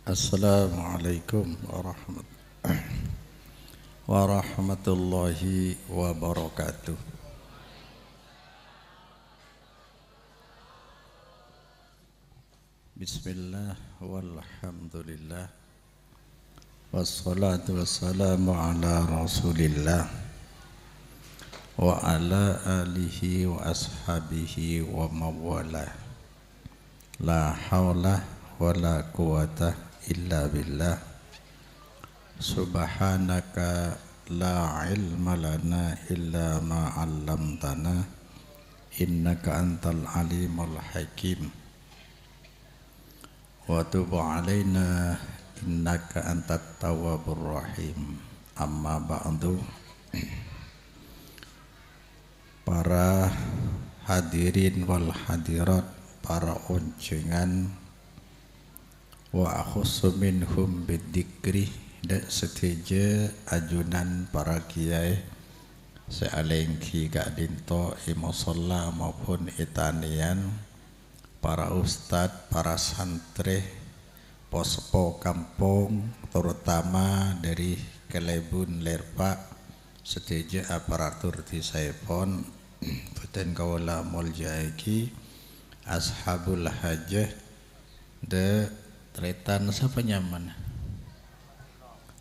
Assalamualaikum warahmatullahi wabarakatuh. Bismillah walhamdulillah wassalatu wassalamu ala rasulillah wa ala alihi wa ashabihi wa mawala. La hawla wa la quwata illa billah. Subhanaka la ilma lana illa ma 'allamtana innaka antal alimul hakim. Wa tub 'alaina innaka antat tawwabur rahim. Amma ba'du. Para hadirin wal hadirat, para oncengan, wa akhussu minhum bidzikri, dan seteja ajunan para kiai sealengki gak dinto imusolla maupun itanian, para ustad, para santri, pospo kampung, terutama dari Kelebun Lerpak, seteja aparatur di Saipon, Buten Kawula Muljaiki, Ashabul Hajah, de tretan siapa nyaman?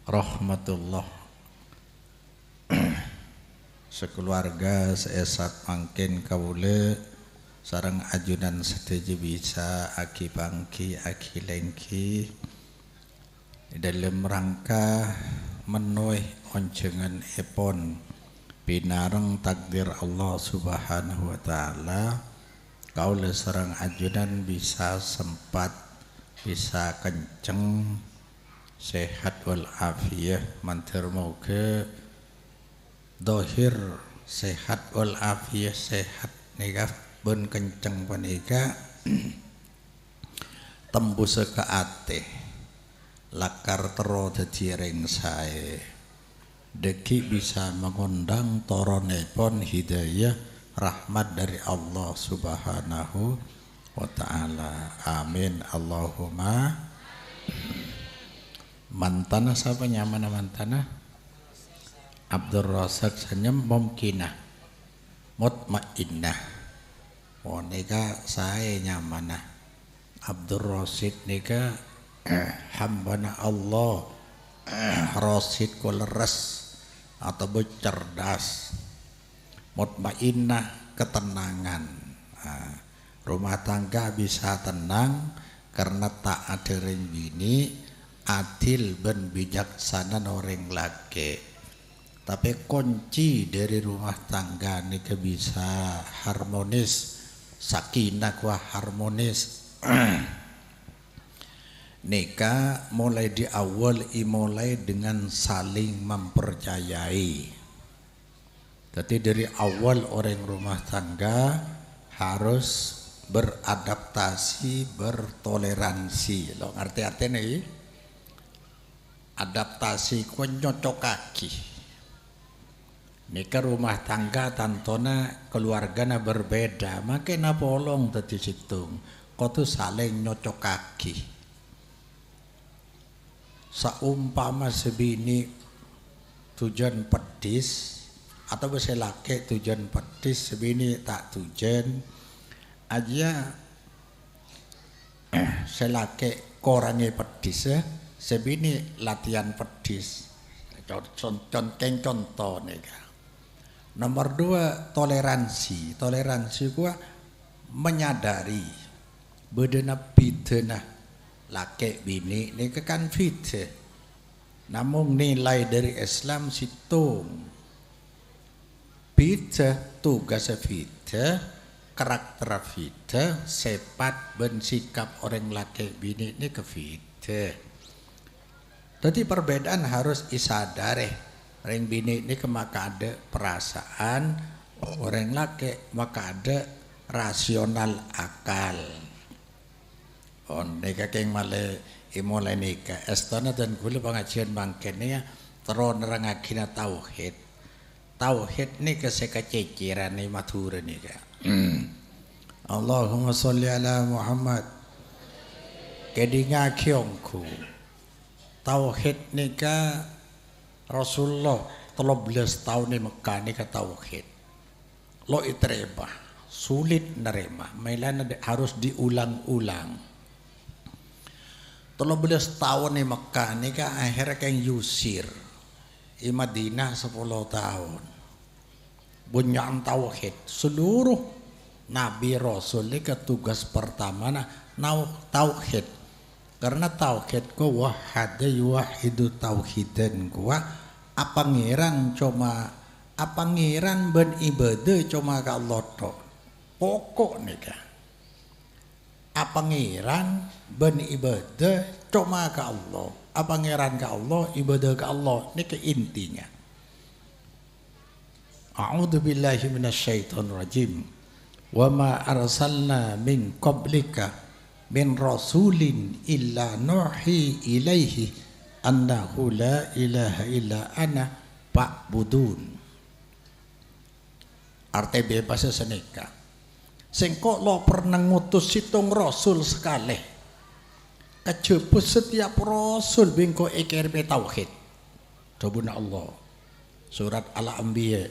Rahmatullah. Sekeluarga seesat mangkin kawule sareng ajunan seteja bisa aki bangki aki lengki dalam rangka menuih oncengan epon pinareng takdir Allah subhanahu wa ta'ala. Kaula sareng ajunan bisa sempat, bisa kenceng, sehat wal afiyah, mantir moga dohir sehat wal afiyah, sehat nika ben kenceng panika tembus ke ate lakar tero dadi rengsae deki bisa mengundang toronepon hidayah rahmat dari Allah subhanahu wa ta'ala. Amin Allahumma. Mantana siapa nyaman mantana? Abdur Rasak senyum mumkinah mutmainnah. Oh nika saya nyaman. Abdur Rasid nika hambana Allah Rasid ku leres atau cerdas, mutmainnah ketenangan. Rumah tangga bisa tenang karena tak ada bini, adil ben bijaksana orang laki. Tapi kunci dari rumah tangga ini bisa harmonis, sakinah wa harmonis. Nikah mulai di awal mulai dengan saling mempercayai. Jadi dari awal orang rumah tangga harus beradaptasi, bertoleransi. Lo ngerti-artinya ini? Adaptasi ku nyocok kaki. Nika rumah tangga tantona keluargana berbeda, makanya polong tadi situng. Kau tuh saling nyocok kaki. Saumpama sebini tujuan pedis atau bisa laki tujuan pedis sebini tak tujuan aja selake korangi pedis ya sebini latihan pedis. Contoh nih. Nomor 2 toleransi. Toleransi gua menyadari bedena bidena laki bini ini kan fitah. Namun nilai dari Islam situng fitah, tugas fitah, karakter fitah, sifat ben sikap orang laki bini ini ke fitah. Jadi perbedaan harus isadare. Orang bini ini maka ada perasaan, orang laki maka ada rasional akal. Nika keng male imolai nika estana dan gula pengajian bangkenya teron nerangakina tauhid. Tauhid nika sekececiran ni matur nika. Allahumma sholli ala Muhammad. Kedinga kiongku tauhid nika Rasulullah 13 tahun di Mekah nika tauhid. Lo iterima, sulit nerima, mainan harus diulang-ulang. 13 tahun di Mekah nika akhirnya kan yusir. Di Madinah 10 tahun. Bunyaan tauhid seluruh Nabi Rasul nika tugas pertama tauhid. Karena tauhid ko wahada yuwahidu tauhidan gua apangeran ben ibadah cuma ka Allah tok. Pokok nika. Apangeran ben ibadah cuma ka Allah. Apangeran ka Allah, ibadah ka Allah nika intinya. A'udzu billahi minasyaitonir rajim. Wa ma arsalna min qablika min rasulin illa nuhi ilaihi annahu la ilaha illa ana fa'budun. Arti bebas seneka. Sing kok lo pernah ngutus situng rasul sekali. Kejebus setiap rasul bingko ikirbe tauhid. Dobuna Allah. Surat Al-Anbiya.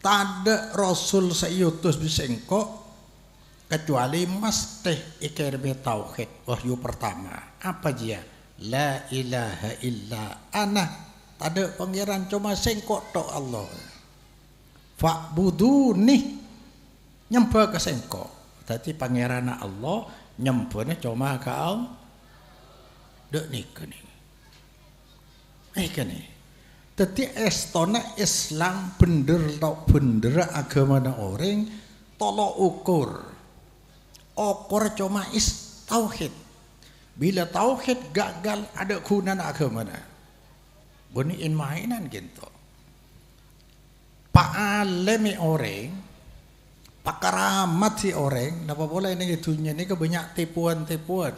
Tada rasul sayutus bisengko kecuali mesti ikirbe tauhid wahyu pertama. Apa dia? La ilaha illa ana. Tada pangeran cuma sengko tok Allah. Fa'buduni nyembah ke sengko. Tadi pangeran Allah nyembahnya cuma ke Allah. Dek nika nih. Nih. Jadi estona Islam bener agama orang tolok ukur cuma tauhid. Bila tauhid gagal ada guna agama na. Buniin mainan gitu. Pak alemi orang, pak karamat si orang, napa boleh ini dunia ini kebanyak tipuan-tipuan.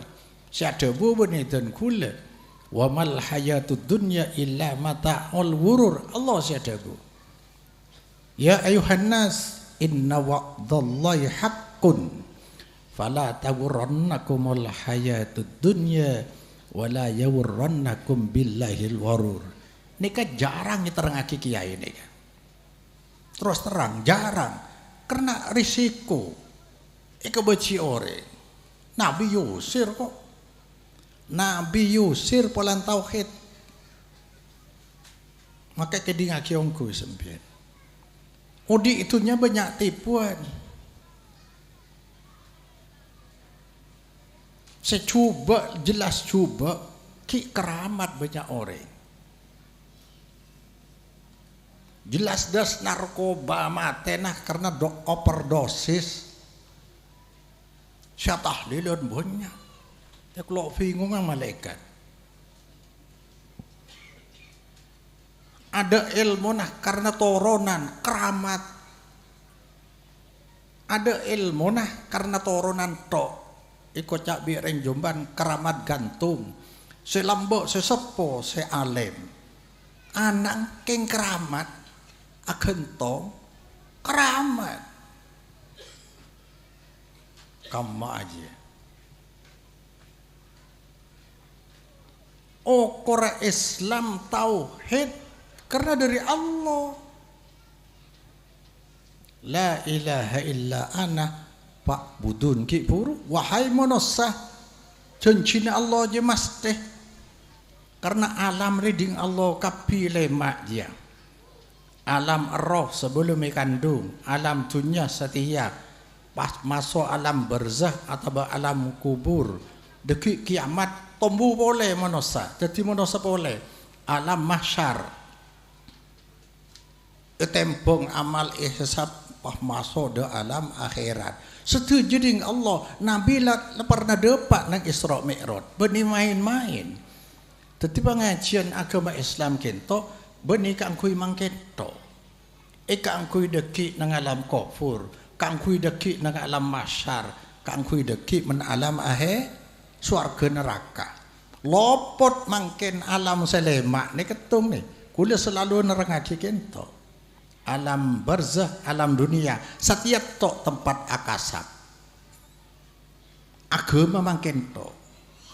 Siada bubu ni dan kula. Wa mal hayatud dunya illa mata'ul ghurur. Allah syadabu. Ya ayuhan nas inna wa'dallahi haqqun fala taghurrannakumul hayatud dunya wala yawurrannakum billahil warur. Nika jarang diterangake kiai nika. Terus terang jarang karena risiko. Ika beci ore. Nabi yusir kok. Nabi yusir polan tauhid. Maka kedinga kiongku sembian. Udi itunya banyak tipuan. Saya coba jelas coba ki keramat banyak orang. Jelas das narkoba matena karena overdosis. Saya tahlilun banyak. Ya kalau bingung sama malaikat. Ada ilmu nah karena toronan keramat. Ada ilmu nah karena toronan tok. Iko cak bireng Jombang keramat gantung. Selambok sesepo se alim. Anak king keramat agentong keramat. Kamu aja. Okor Islam tauhid karena dari Allah. La ilaha illa ana fa'budun ki puru wahai manusia janjine Allah je mesti karena alam reading Allah kapile mak dia. Alam roh sebelum kandung, alam dunia setia pas masuk alam barzah atau alam kubur deki kiamat tumbuh boleh manusia, jadi manusia boleh alam mahsyar tembong amal ihsab pas masuk ke alam akhirat. Setuju dengan Allah. Nabi lah pernah dapat nang Isra Mi'raj. Beni main-main. Jadi pengajian agama Islam kento beni kang kui mangkento. Kang kui deki nang alam kufur, kang kui deki nang alam mahsyar, kang kui deki men alam swarga neraka. Lopot mangken alam selemak ni ketung ni. Kula selalu nerangake kento. Alam barzah, alam dunia, setiap tok tempat akasab. Agama mangken tok.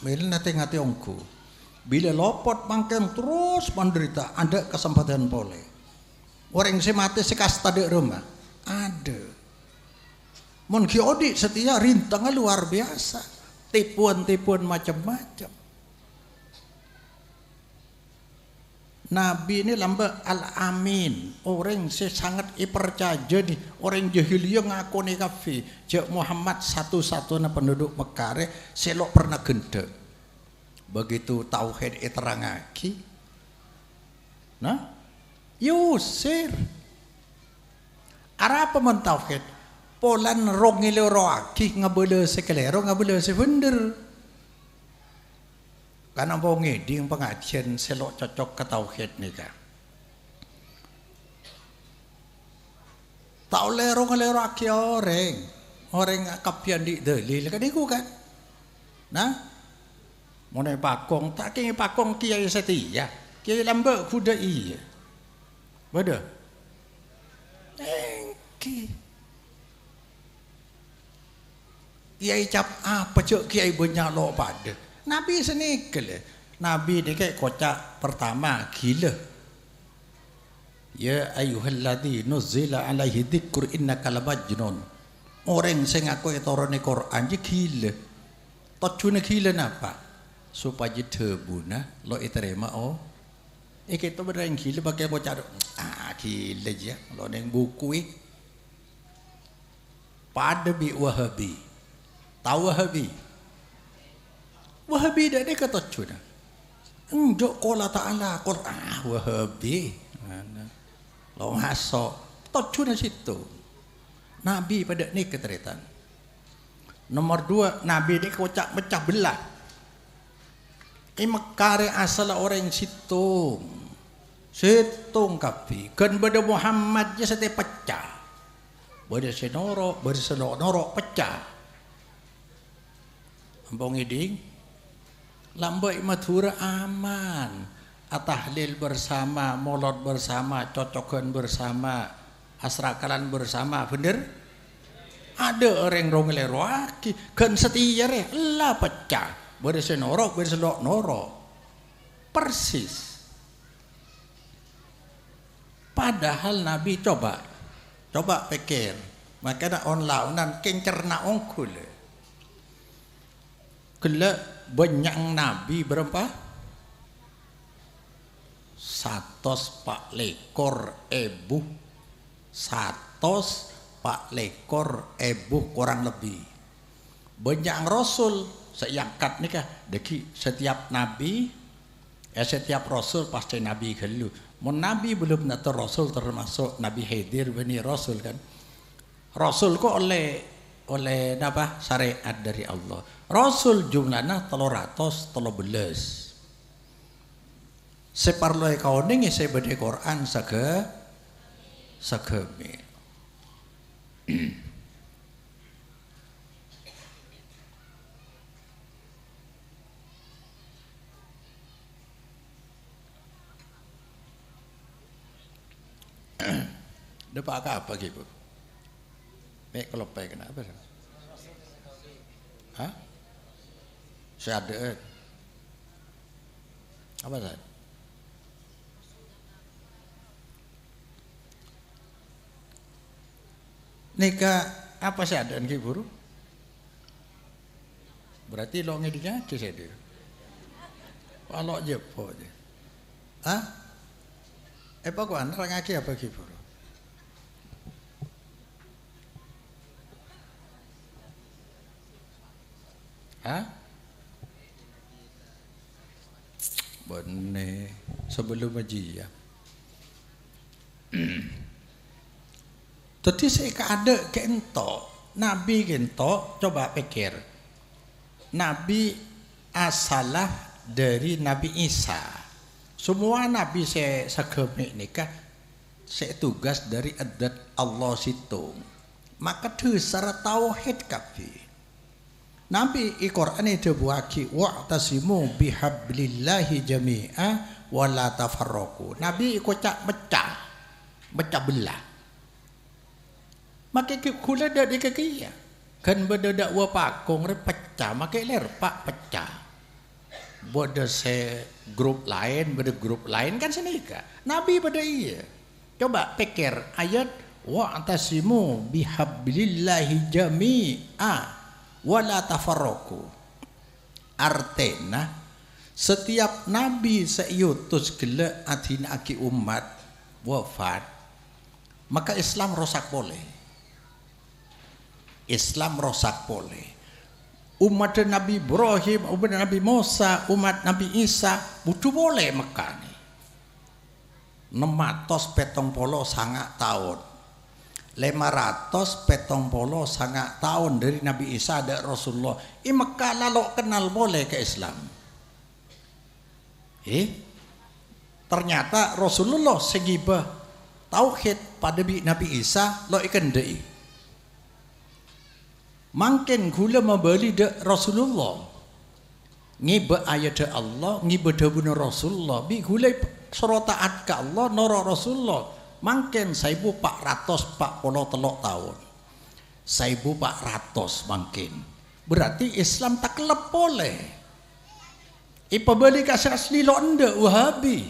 Mila nanti ngati ongku. Bila lopot mangken terus menderita, ada kesempatan boleh. Orang si mati si kasta di rumah, ada. Mon kiodi setia rintangnya luar biasa, tipuan-tipuan macam-macam. Nabi ini lamba al-amin, orang si sangat ipercaya nih, orang jahiliyah ngaku nih kafi, Jek Muhammad satu-satunya penduduk Mekah, selok pernah gendek. Begitu tauhid iterangaki, nah, yusir. Arah apa men tauhid? Polan rongilero aki ngabele sekelero ngabele sebener. Karena mau ngeding pengajian selok cocok ke tauhid nih kak. Tau lero ngelero aki orang kapian di dalil kan iku kan, nah. Monai pakong tak kini pakong kiai setia kiai lambak kuda iya beda kiai cap apa cok kiai banyak lo pada nabi senikal nabi ni kayak kocak pertama gila ya ayyuhalladzi nuzzila alaihi dzikr innaka lamajnun orang sing aku etorone Quran je gila tojune gila napa supaya terbuna lo iterema oh kita berang gila pakai bocah gila aja lo neng buku pada bi wahabi tahu wahabi dah dia kata cuna enjok kola ta'ala wahabi lo masuk tocuna situ nabi pada ni keteritan nomor 2 nabi ni kocak pecah belah Mekare asal orang situng kapi kan pada Muhammad je sete pecah pada senoro pecah ampong iding lambai mathura aman atahlil bersama molot bersama cocokan bersama asrakalan bersama bener ada orang rongelero aki kan setia lah pecah bersenoro persis. Padahal Nabi coba pikir, makanya on kencerna ongkul. Kela banyak Nabi berapa? 104 ebu 104 ebu kurang lebih. Banyak Rasul seangkat nikah deki setiap nabi setiap rasul pasti nabi gelu mun nabi belum nato rasul termasuk nabi Khidir bani rasul kan rasul kok oleh napa syariat dari Allah rasul jumlahnya 313 separloi kauning saya bade Quran sageme Dapat apa gitu? Kalau pay kenapa? Hah? Saya ada. Apa tadi? Nikah apa sih ada nih buru? Berarti lo ngedinya ke saya dia. Kalau jepo je. Hah? Apa kau anak ngaki apa gitu? Hah? Bener sebelum haji ya. Tadi saya ada kentok Nabi kentok coba pikir Nabi asalah dari Nabi Isa semua Nabi saya sageme nikah saya tugas dari adat Allah situ maka dasar tauhid kabeh Nabi Al-Quran itu buaki wa'tasimu bihablillahi jami'a wa la tafarraqu. Nabi kocak pecah belah. Maka kula dak dikekia. Kan bedadak wa pakong pecah, maka ler pak pecah. Bodoh se grup lain, kan senika. Nabi pada iya. Coba pikir ayat wa'tasimu bihablillahi jami'a wala tafarraqu. Artena setiap nabi seutus gele adina aki umat wafat, maka Islam rosak boleh. Islam rosak boleh. Umat Nabi Ibrahim, umat Nabi Musa, umat Nabi Isa, butuh boleh Mekah nih. 670 sangat tahun. 570 sangat tahun dari Nabi Isa ada Rasulullah. Mekah lalu kenal boleh ke Islam. Ternyata Rasulullah segibah tauhid pada Nabi Isa lo ikan dei. Mungkin gula membeli de Rasulullah ngiba ayat Allah ngiba dabuna Rasulullah bi gula sorotaat ke Allah noro Rasulullah mungkin 1443 tahun 1400 mungkin berarti Islam tak kelep boleh ipabali kasih asli lo ende Wahabi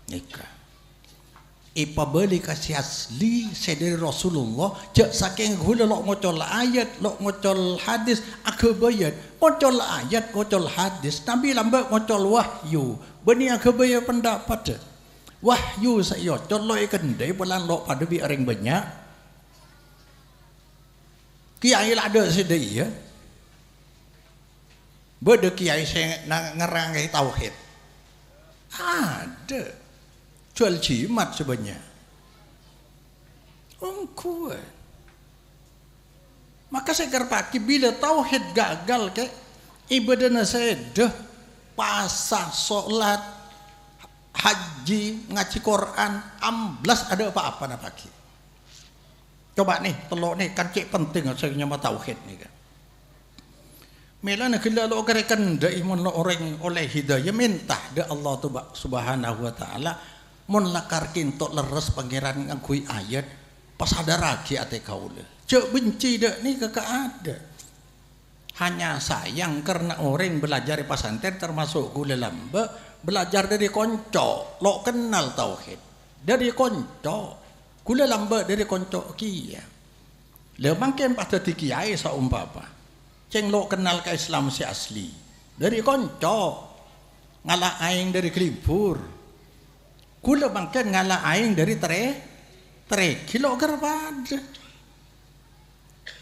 nikah ipabali kasih asli sedari Rasulullah jak saking gula lo ngocol ayat lo ngocol hadis akabayat ngocol ayat ngocol hadis Nabi lambat ngocol wahyu bani akabayat pendapat wahyu saya colo ikan dai pelan lo pada bi orang banyak kiai lah ada sedih ya beda kiai saya ngerangai tauhid ada jual jimat sebenarnya kuat maka saya kerpaki bila tauhid gagal ke ibadahnya saya dah pasah sholat haji ngaji Quran amblas ada apa-apa nak pagi coba nih telok nih kan cek penting saya nyama tauhid nih kan melana kila lo kerekan da imun lo orang oleh hidayah minta da Allah subhanahu wa ta'ala mun lakarkin tok leres pangeran ngakui ayat pas ada ragi ate kaula cek benci dak ni kakak ada hanya sayang karena orang belajar di pesantren termasuk gula lamba belajar dari konco lo kenal tauhid dari konco gula lamba dari konco kia le mungkin pada di kiai saumpama ceng lo kenal ke Islam si asli dari konco ngalah aing dari kelibur kula bangken ngalah aing dari tre kilo gerbad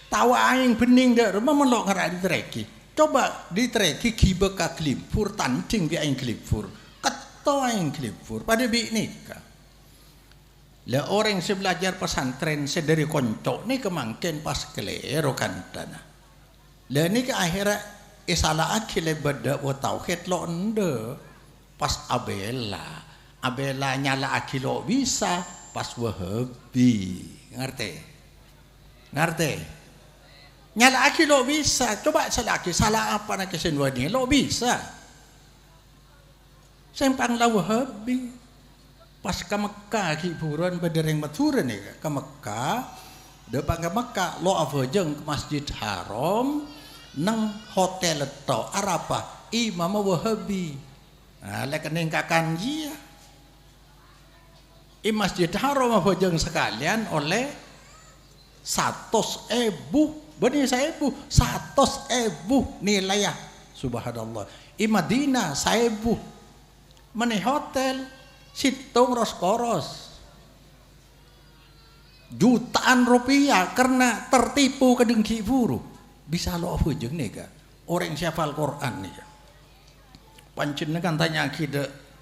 tawa aing bening dah rumah melok ngara di treki coba di treki kiba ka kelipur tancing bi aing kelipur keto aing kelipur pada bi nikah lah orang yang belajar pesantren sedari konco ni kemangken pas kelero kantana lah ni ke akhirat isalah akile beda wa tauhid lo ende pas abela nyala akilo bisa pas Wahabi ngerti nyala akilo bisa coba salah apa nak kesenwani lo bisa sempang la Wahabi pas ke Mekah hiburan bedereng maturan ni ke Mekah depan ke Mekah lo avajeng ke Masjid Haram nang hotel to Arafah Imam Wahabi lek ningkakan dia Masjid Haram abajeng sekalian oleh 100.000 benih 1.000 nilai ya subhanallah Madinah 1.000 meneh hotel situng roskoros jutaan rupiah karena tertipu ke dengki buru bisa lo abajeng nih orang siapa Al-Quran nih pancen kan tanya akidah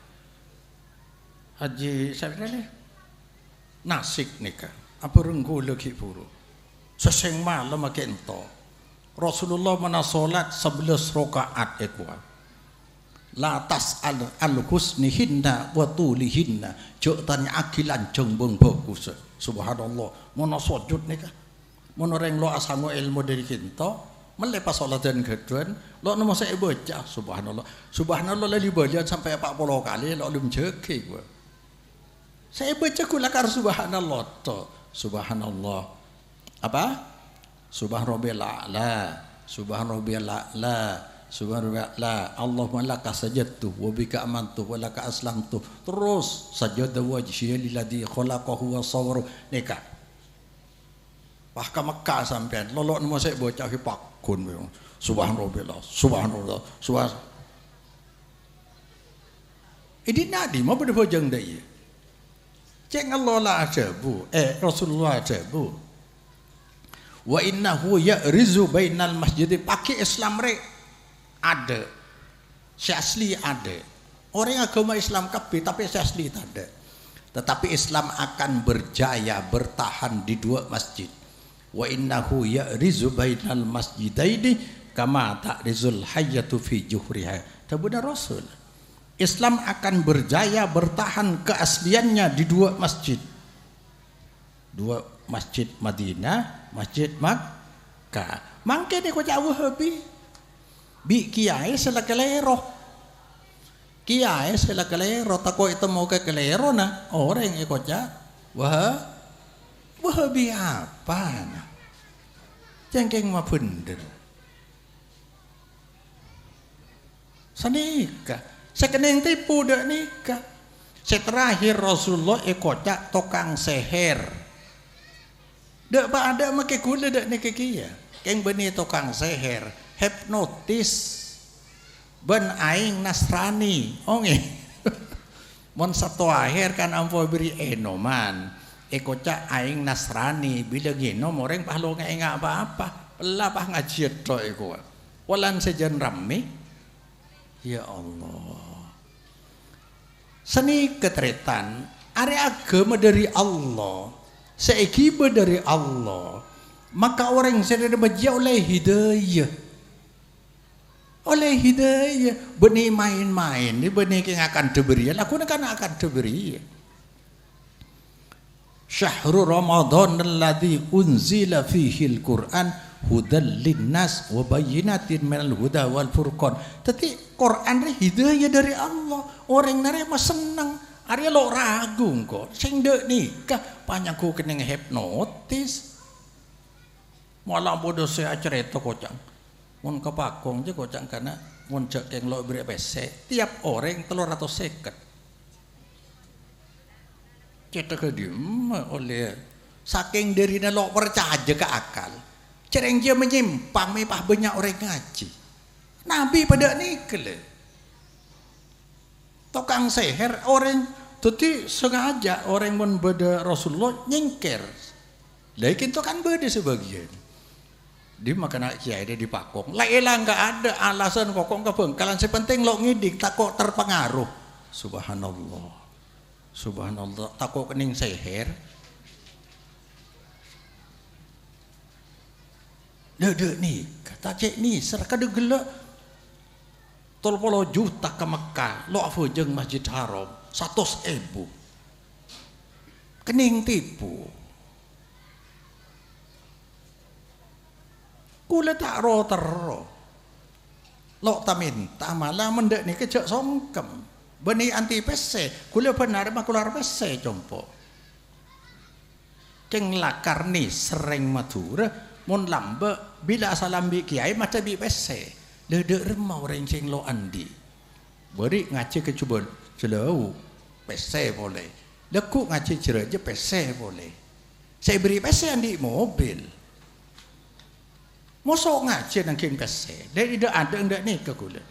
Haji siapa ni? Nasik nikah. Apa renggu lagi buru? Seseng malam makin to. Rasulullah mana solat 11 rakaat ekwa. La tas'al al-husnihinna wa tulihinna. Jok tanya akilan jengbeng bagus. Subhanallah. Mana sujud nikah. Mana reng lo asango ilmu dari kita. Melepas solat dan keduan. Lo nama saya baca. Subhanallah lali baca sampai 40 kali. Lo belum jeki gua. Saya baca kulakar subhanallah to subhanallah apa subhan rabbil a'la Subhanallah, Allahumma laka sajadtu wa bika amantu wa laka aslamtu. Terus sajada wajhiya lilladzi khalaqahu wa sawwaru nikah. Wah ka Mekah sampean lolok nemu sik bocah ki pakun. Subhanallah, subhanallah, subhan. Ini nadi mau pada bojang dah ya. Ceng Allah lah ada bu, Rasulullah ada bu. Wa innahu ya'rizu bainal masjid, pakai Islam rek ada, si asli ada. Orang agama Islam kabeh tapi si asli tak ada. Tetapi Islam akan berjaya bertahan di dua masjid. Wa innahu ya'rizu bainal masjidaini kama ta'rizul hayyatu fi juhriha. Tabuna Rasul. Islam akan berjaya bertahan keasliannya di dua masjid. Dua masjid Madinah, masjid Makkah. Mangke ni ko jauh Wahabi. Bi kiai sela kelero. Kiai sela kelero tako itu mau ke kelero na orang iko ja. Wahabi apa na? Jengkeng mah bener. Sanika sekeneng tipu dak nikah. Seterakhir Rasulullah kocak tokang seher. Dak ba ada make gula dak nikah kia. Keng benih tokang seher, hipnotis. Ben aing Nasrani. Onge. Mon satu akhir kan ampo beri enoman. Kocak aing Nasrani bila ginom orang pahlo enggak apa-apa. Lah pah ngaji tok eko. Walan sejen rame. Ya Allah. Seni ketretan are agama dari Allah, seikiba dari Allah, maka orang sedang baca oleh hidayah, benih main-main ni benih yang akan diberi, aku kan akan diberi. Syahrul Ramadan alladzi unzila fihi al-Qur'an hudal linnas wa bayyinatin minal huda wal furqan. Tapi Quran ni hidayah dari Allah. Orang nare mah senang. Ari lo ragu kok. Sing dek nikah panjangku kena hipnotis. Malah bodoh saya cerita kocang. Mun kepakong je kocang karena mun cek yang lo beri pesek tiap orang 350. Kita kediem oleh saking dari lo percaya ke akal. Cereng dia menyimpang mepah banyak orang ngaji. Nabi pada nikah. Tokang seher orang tuti sengaja orang mun beda Rasulullah nyingkir. Lakin itu kan beda sebagian. Dia makan kiai dia dipakong. Lah enggak ada alasan kokong kebengkalan. Sepenting lo ngidik takut terpengaruh. Subhanallah. Subhanallah takut kening seher. Dek ni kata cek ni seraka de gelak 30 juta ke Mekah lo apa jeung Masjid Haram 100.000 kening tipu kula tak ro terro lo taminta malah mendek ni kejak songkem beni anti pese kula benar mah kula pese compo ceng lakar ni sering Madura mun lambe bila salam bi kiai macam bi pese ledek remah orang ceng lo andi beri ngaji ke cuba celau pese boleh lekuk ngaji cerai je pese boleh saya beri pese andi mobil mosok ngaji nangkin pese dia tidak ada ndak ni ke kula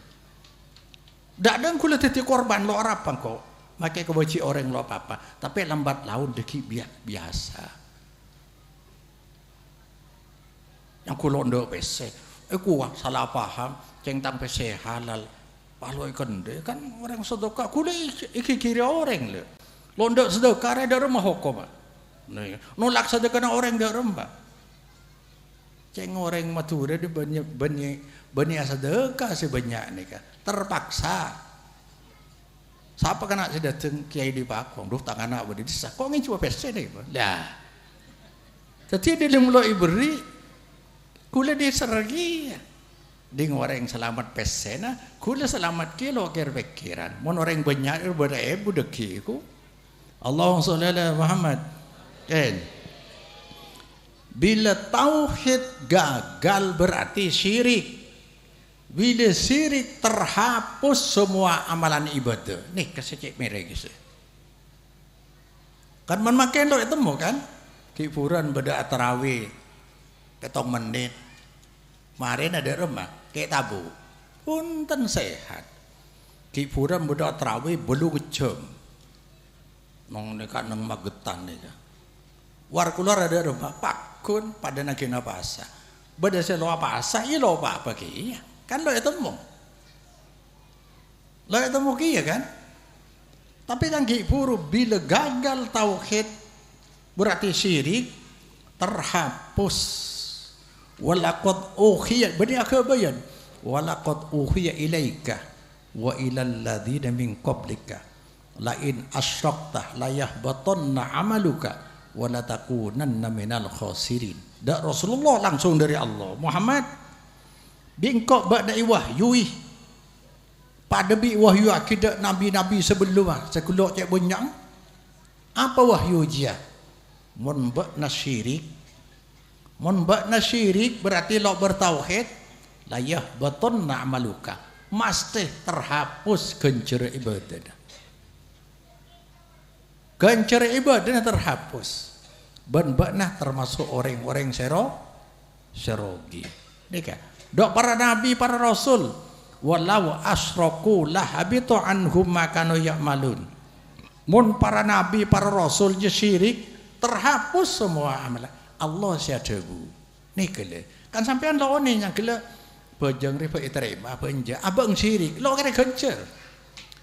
dak ada kula teti korban lo apa kok makai keboci orang lo apa tapi lambat laun deki biasa yang kulo ndok pese, kuah salah paham, ceng tang pese halal, palu ikan deh kan orang sedekah, kulo iki kiri orang le, lo ndok sedekah ada rumah hukum, nolak sedekah orang ada rumah, ceng orang Madura di banyak sedekah sebanyak ni kan, terpaksa, siapa kena si datang kiai di Pakong, duh tangan anak berdiri, kok ngin cuma pese deh, dah, jadi dia mulai beri. Kula di sergi ding orang selamat pesena kula selamat kilo kir pikiran mon orang banyak ber deki ku Allahumma sholli ala Muhammad bila tauhid gagal berarti syirik Bila syirik terhapus semua amalan ibadah. Nih kasih cek mereka gitu. Kan makin lo temu kan? Hiburan beda tarawih, ketong menit. Kemarin ada rumah, kayak tabu. Punten sehat. Hiburan beda tarawih belum jam. Nong nekat nong magetan nih. War keluar ada rumah, pakun pada nagina pasa. Beda se lo apa asa, iya lo apa kia. Kan lo temu. Lo temu kia kan? Tapi yang hiburu bila gagal tauhid berarti syirik terhapus. Walaqad uhiya bani akabayan. Walaqad uhiya ilaika wa ilal ladzina min qablika la in asyrakta la yahbatanna amaluka wa la takunanna minal khasirin. Dak Rasulullah langsung dari Allah. Muhammad bingkok ba'da wahyu pada bi wahyu akidah nabi-nabi sebelum sekulok cek bunyang apa wahyu dia mun ba'na syirik berarti lo bertauhid layah baton na'maluka mesti terhapus gencer ibadah terhapus ban ba'na termasuk orang-orang serogi nika dok para nabi para rasul walau asroku lahabitu anhum makanu ya'malun. Mun para nabi para rasul je syirik terhapus semua amalan Allah siadabu nih kele kan sampean lo ni yang kele bejeng riba iterima benja abang syirik lo kena gencer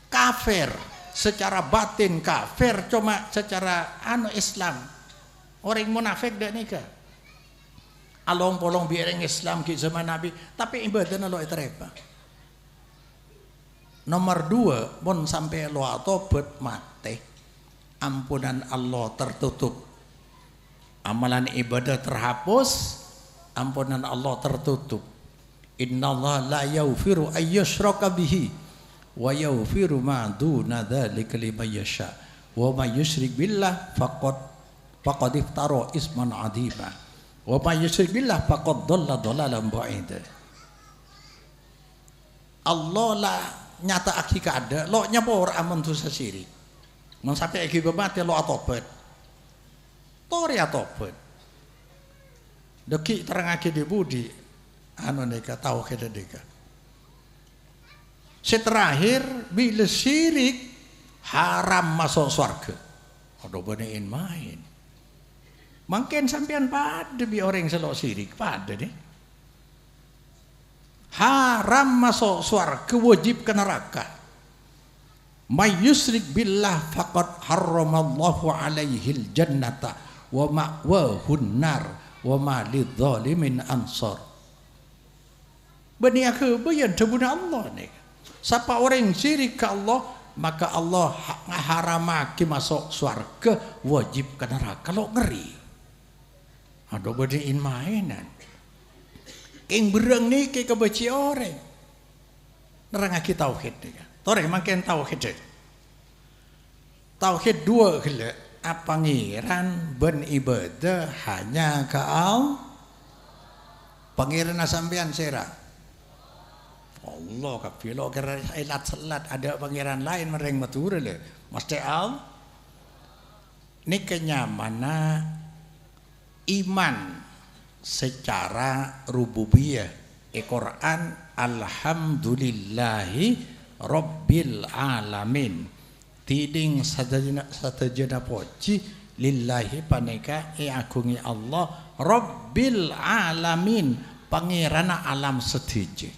kafir secara batin kafir cuma secara Islam orang munafik dak nikah along polong biareng Islam ki zaman nabi tapi ibadahna lo iterima. Nomor 2, mun sampai lo tobat mati, ampunan Allah tertutup, amalan ibadah terhapus, ampunan Allah tertutup. Innallaha la yaghfiru ayyushraka bihi wa yaghfiru ma duna dzalika liman yasha wa may yusyrik billah faqad iftara isman 'adzima wa may yusyrik billah faqad dhalla dhalalan ba'ida. Allah lah nyata akika ada lo nyapor amun dosa syirik mun sampai iki mati lo atobat tori atobat deki terangake di budi neka tauhid deka seterakhir bila syirik haram masuk surga ada benein main mungkin sampean pada bi orang selok syirik pada deh haram masuk surga wajib ke neraka may yusyrik billah faqad harramallahu alaihil jannata wa ma'wahun nar wa ma lidzalimin ansar bani aku bayan tebuna Allah ni siapa orang syirik ke Allah maka Allah haramaki masuk surga wajib ke neraka lo ngeri ada badiin mainan King bereng ni ke kebaci orang. Nerangaki tauhid ni. Tore makin tauhid. Tauhid 2 gila. Pangeran ben ibadah hanya ke Allah. Pangeran sampean sera. Allah kapilo kira ilat selat ada pangeran lain mereng matur le. Mesti Allah. Ni kenyamana iman secara rububiyah Quran alhamdulillahi rabbil alamin tiding satajana poci lillahi paneka agungi Allah rabbil alamin pangeran alam sedije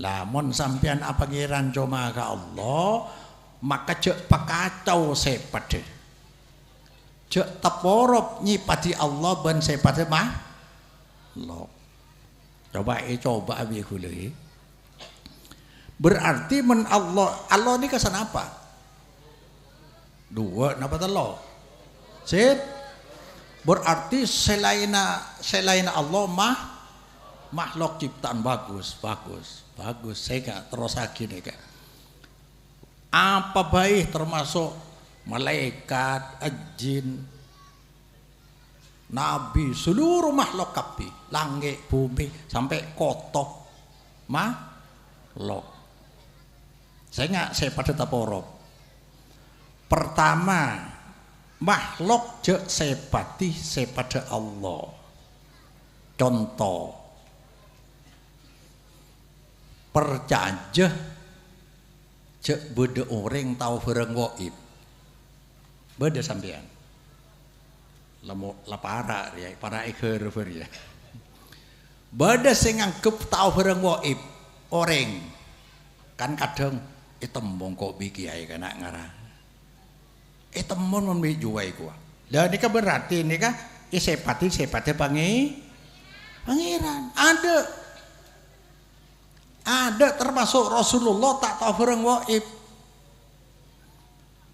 lamun sampean pangeran cuma ka Allah maka cek pakacau sepade cek teporop nyipati Allah ben sepate mah lo coba abi hule berarti men Allah ini kesan apa 2 napa telo sit berarti selain Allah makhluk ciptaan bagus saya terus lagi nih apa baik termasuk malaikat, jin, nabi, seluruh makhluk kapi, langit, bumi, sampai kotok, makhluk. Saya pada taporo. Pertama, makhluk je sepati sepada Allah. Contoh, percaya je beda orang tahu barang gaib. Beda sampean. Lapara ya, para ikheur ya. Beda sing anggap tahu barang gaib orang. Kan kadang tembung kok kiai kana ngarah. Temun men juai gua. Lah nika berarti nika sepati pangeran. Ada termasuk Rasulullah tak tahu barang gaib.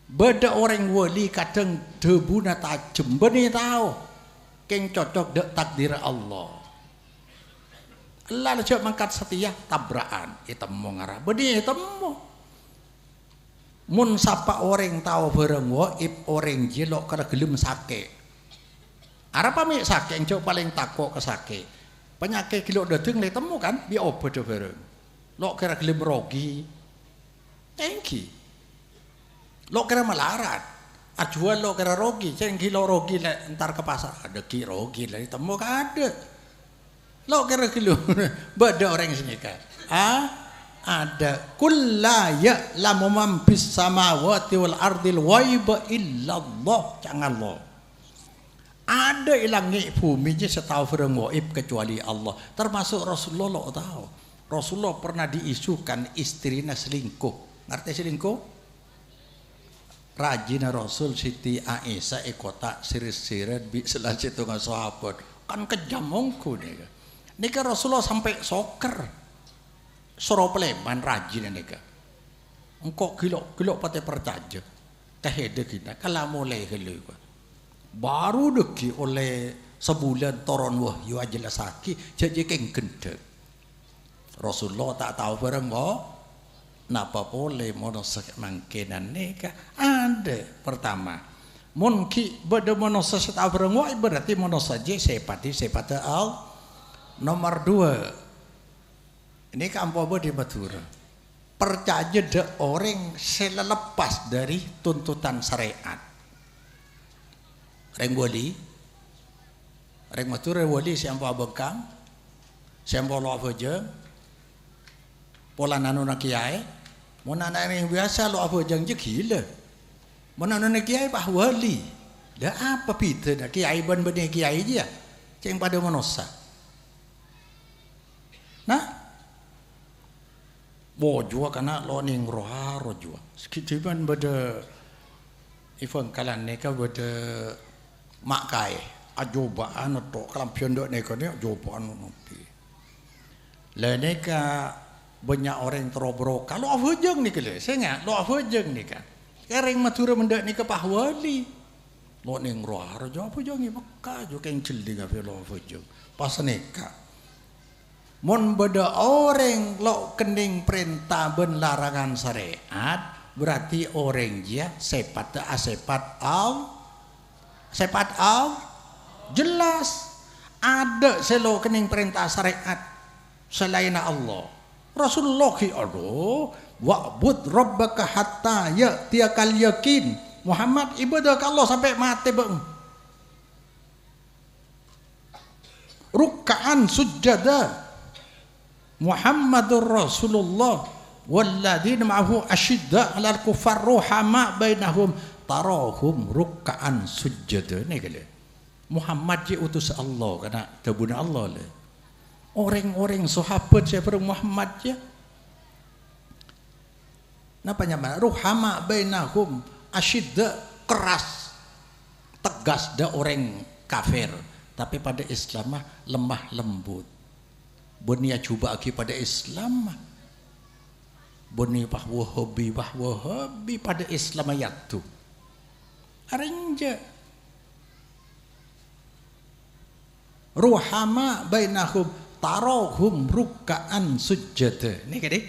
Beda orang wali kadang debuna tajem benih tahu keng cocok dek takdir Allah. Lalu coba mangkat setia tabrakan temu ngarah benih temu. Mun sapa orang tahu barang gaib orang jelok kada gelem sake. Arep pamit sake engcok paling takok ke sake. Penyakit kilo dateng le temu kan bi obat bareng. Lok kira gelem rogi. Tengki. Lo kira melarat, ajuan lo kira rogi, cengki lo rogi ntar ke pasar ada ki rogi lah temu ada. Lo kira kilo, beda orang sini kan? Ada kullaya lamu mampis samawati wal ardil waiba illallah jangan lo. Ada ilangi bumi je setahu firman gaib kecuali Allah. Termasuk Rasulullah lo tahu. Rasulullah pernah diisukan istrinya selingkuh. Ngerti selingkuh? Rajina Rasul Siti Aisyah ikota siris-sirit bi selanjut dengan sahabat kan kejam mongku nika. Nika Rasulullah sampai soker soro pleman rajin nika. Engkau kilo pate percaya tehede kita kalau mulai helu baru deki oleh sebulan toron wahyu aja saki jadi keng gendek. Rasulullah tak tahu barang kok. Napa boleh monosak mangkenan neka ada pertama munki beda monosak setahu berengwai berarti monosak je sepati al nomor dua ini kampo di Madura percaya de orang selepas dari tuntutan syariat reng wali reng Madura wali siapa bekam siapa lo aja pola nanu nak kiai mana anak yang biasa lo apa janji gila mana anak kiai bah wali dah apa pita nak kiai ban benih kiai dia ceng pada manosa nah bojua kana lo ning roharo jua sekitiban beda ifan kalan neka beda mak kai ajobaan atau kalam pondok neka ni ajobaan nanti le neka banyak orang terobro kalau apa jeng ni kele saya nggak lo apa jeng ni kan kering Madura mendak ni ke pahwali lo neng roar jo apa jeng ni maka jo keng celi ngapi lo apa jeng pas neka mon beda orang lo kening perintah ben larangan syariat berarti orang dia sepat al jelas ada selo kening perintah syariat selain Allah Rasulullah aduh wa'bud rabbaka hatta ya'tiyakal yakin Muhammad ibadah Allah sampai mati bang ruk'an sujada Muhammadur Rasulullah walladzina ma'ahu asyidda 'alal kuffar ruhama bainahum tarahum ruk'an sujada ni kali Muhammad je utus Allah karena tabuna Allah le orang-orang sahabat siapa Muhammad ya napa nyama ruhama bainahum asyidda keras tegas dah orang kafir tapi pada Islam mah lemah lembut bunia cuba aki pada Islam mah bunia wahabi pada Islam ayat tu arinja ruhama bainahum tarohum rukkaan sujada ini kadek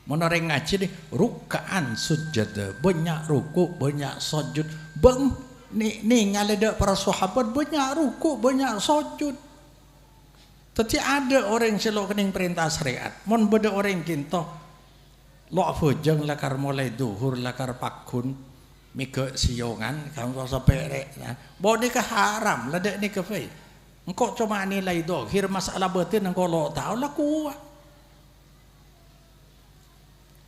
menoreng ngaji nih rukkaan sujada banyak ruku banyak sujud bang nih ngaleda para sahabat banyak ruku banyak sujud Tapi ada orang selok kening perintah syariat. Mon beda orang kinto lok bojeng lakar mulai duhur lakar pakun mike siongan kamu sampai rek. Bo nikah haram ladek nikah fai. Engkau cuma nilai dohir masalah batin engkau lo tahu lah kuat.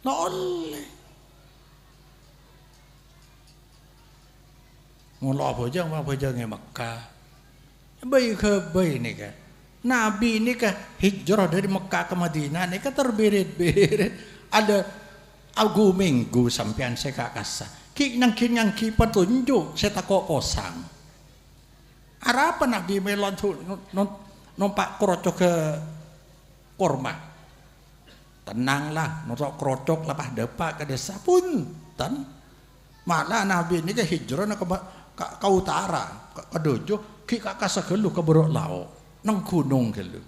Lo oleh. Ngolo bojeng yang Mekah. Bayi ke bayi nikah. Nabi ini kah hijrah dari Mekah ke Madinah ini kah terbirit-birit ada agu minggu sampean saya kakasa ki nangkin yang ki petunjuk saya takut posang apa Nabi melon nompak krocok ke kurma tenanglah nompak krocok lepas depak ke desa pun malah Nabi ini kah hijrah ke utara ke dojo ki kakasa gelu ke Borok Laut nang gunung gitu.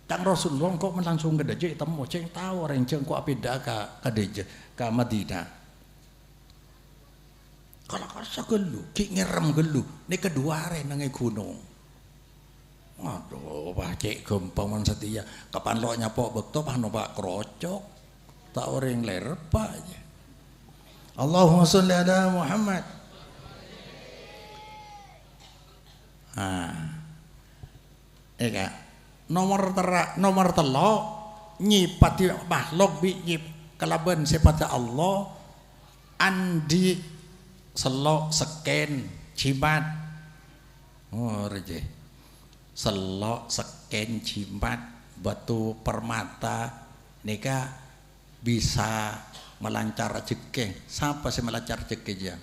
Tang Rasulullah kok langsung ke deje temu ceng tahu orang ceng kok apida ke deje ke Madinah. Kalau kasa gelu, ki ngerem gelu, ni kedua hari nang gunung. Aduh, pacek gempang man setia. Kapan lo nyapok bekto pah numpak krocok. Tak orang lerpa aja. Allahumma sholli ala Muhammad. Eka nomor telo nyipati makhluk bi nyip kalaban sifat Allah andi selok seken cimat reje selok seken cimat batu permata nika bisa melancar rezeki. Siapa sih melancar rezeki dia?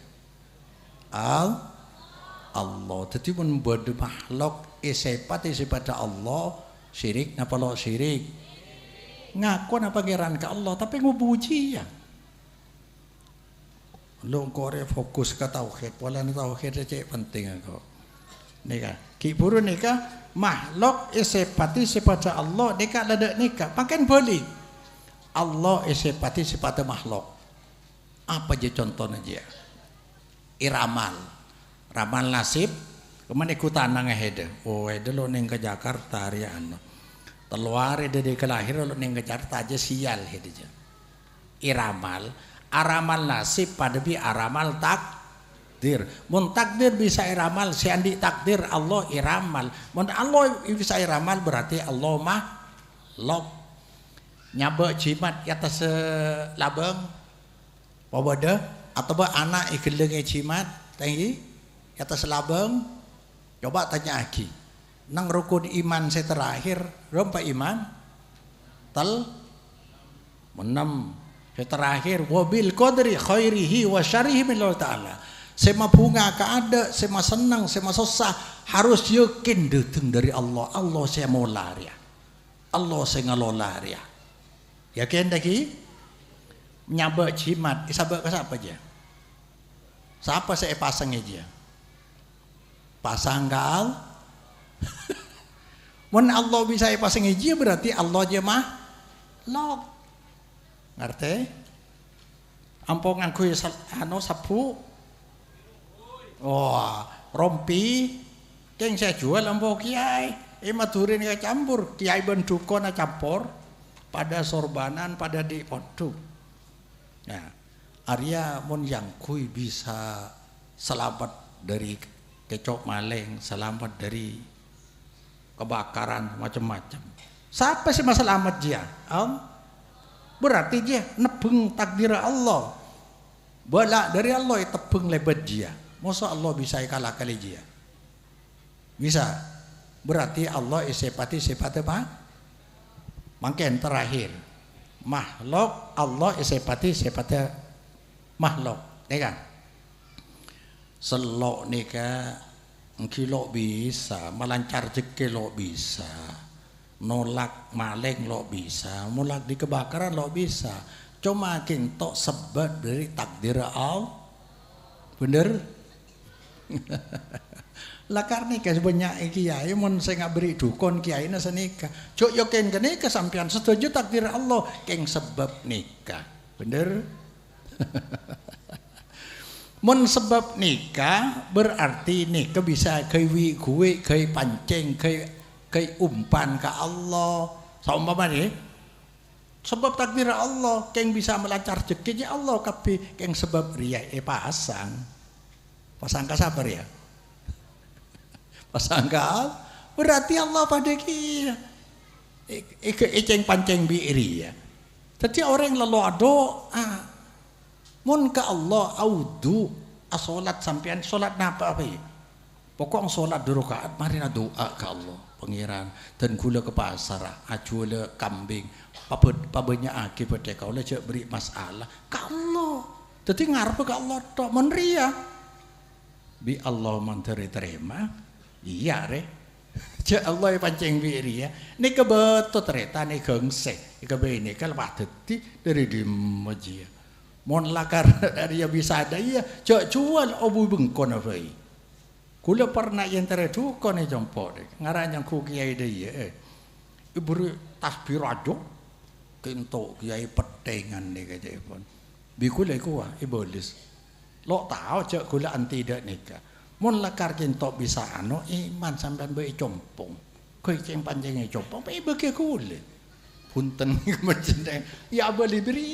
Allah. Jadi pun bade makhluk sifat Allah syirik napa lo syirik ngaku napa geran ke Allah tapi ngubuji ya lo kore fokus ke tauhid wala tauhid cek penting aku nika ki buru nika makhluk sifat Allah nika lada nika pakai boleh Allah sifat makhluk apa aja contohnya aja ramal nasib kemana ikutan nang hede hede lo neng ke Jakarta hari anu teluar dari kelahir lo neng ke Jakarta aja sial hede aja aramal nasib pada bi aramal takdir mun takdir bisa iramal si andi takdir Allah iramal mun Allah bisa iramal berarti Allah mah log nyaba cimat atas labeng pabada atau anak ikeleng cimat tinggi atas labeng coba tanya lagi nang rukun iman saya terakhir rompa iman menam saya terakhir wabil qadri khairihi wa syarihi min Allah Ta'ala sema bunga keada sema senang sema susah harus yakin datang dari Allah saya mau lari Allah saya ngelola ya yakin lagi nyaba cimat isabak ke siapa aja siapa saya pasang aja pasang gal mun Allah bisa pasang hiji berarti Allah aja mah log ngerti ampongan kuy anu sapu rompi keng saya jual ampo kiai maturin ka campur kiai benduko na campur pada sorbanan pada di pondok nah Arya mun yang kuy bisa selamat dari kecok maleng selamat dari kebakaran macam-macam siapa sih selamat dia berarti dia nebeng takdir Allah bala dari Allah tebeng lebat dia masa Allah bisa kalah kali dia bisa berarti Allah sifat apa mungkin terakhir makhluk Allah sifat makhluk ya kan selok nika kilo bisa melancar rezeki lo bisa nolak maling lo bisa nolak di kebakaran lo bisa cuma kintok sebab dari takdir Allah bener lah karena sebanyak kiai mun saya nggak beri dukun kiai nasa nikah cok yakin ke nikah sampean setuju takdir Allah keng sebab nikah bener mun sebab nikah berarti nikah bisa kai wi gue kai pancing kai kai umpan ke Allah saumpama nih sebab takdir Allah keng bisa melancar rezekinya Allah tapi keng sebab ria pasang ka sabar ya pasang ka berarti Allah pada kia iceng panceng biiri ya jadi orang lalu doa mun ke Allah audu asolat sampean solat napa apa ya pokok solat 2 rakaat mari doa ke Allah pangeran dan gula ke pasar ajula kambing pabenya aki pada kau lah cek beri masalah ke Allah jadi ngarep ke Allah tok mun ria bi Allah menteri terima iya re cek Allah pancing bi ria ni kebetul ternyata ni gengsek kebene kalau dadi dari di maji mon lakar dari bisa ada iya cek jual obu bengkon apa kula pernah yang teredukan nih jompo deh ngaran yang ku kiai deh ya ibu tasbih aja kento kiai petengan nih kayak pun bikula kuah ibolis lo tahu cek kula anti dak nikah mon lakar kento bisa ano iman sampean be compong kau yang panjangnya compong pe bagi kula punten macam ya boleh beri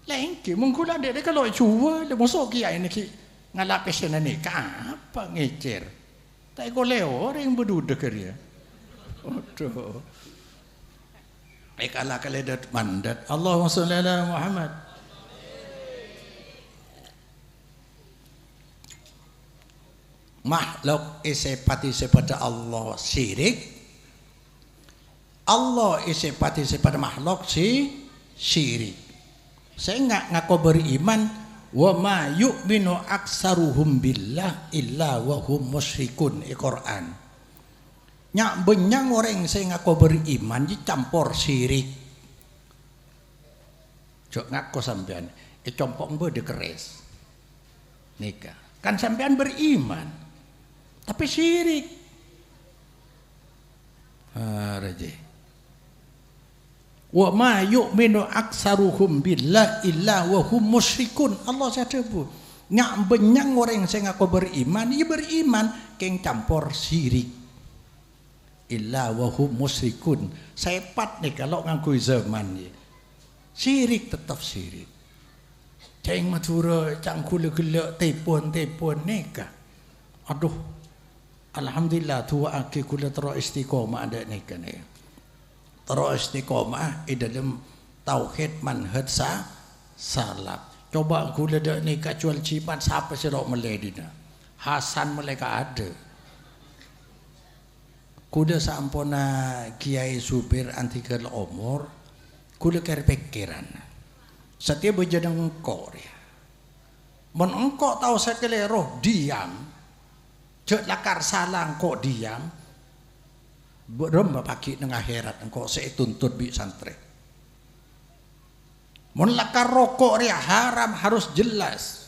lengki mengkula dek kalau cuba le mosok kiai nih ngalapis na nikah apa ngecer tak ko leo orang berduduk dia aduh ikala kaledat mandat Allahumma sholli ala Muhammad makhluk isepati sepada Allah syirik Allah isepati sepada makhluk syirik saya ngaku beriman wa ma yu'minu aksaruhum billah illa wa hum musyrikun Quran nyak benyang orang saya ngaku beriman dicampur syirik jok ngaku sampean compok mbe dikeres nikah kan sampean beriman tapi syirik raje wa ma yu'minu aksaruhum billah illa wa hum musyrikun Allah sadebut nyak benyang orang sing ngaku beriman ya beriman keng campur syirik illa wa hum musyrikun sepat nih kalau ngaku zaman ya syirik tetap syirik ceng matura cang kula-kula tepon nikah aduh alhamdulillah tua aki kula terus istiqomah ada nikah nih terus istiqomah di dalam tauhid manhaj salaf coba gula dak nikah jual cipat siapa sih rok meledina Hasan mereka ada kuda sampona Kiai Subir antikel umur kuda kere pikiran setiap berjadang engkau ya mon engkau tahu sekali roh diam cek lakar salah engkau diam berem pagi nang akhirat engkau saya tuntut bi santri mun lakar rokok ria haram harus jelas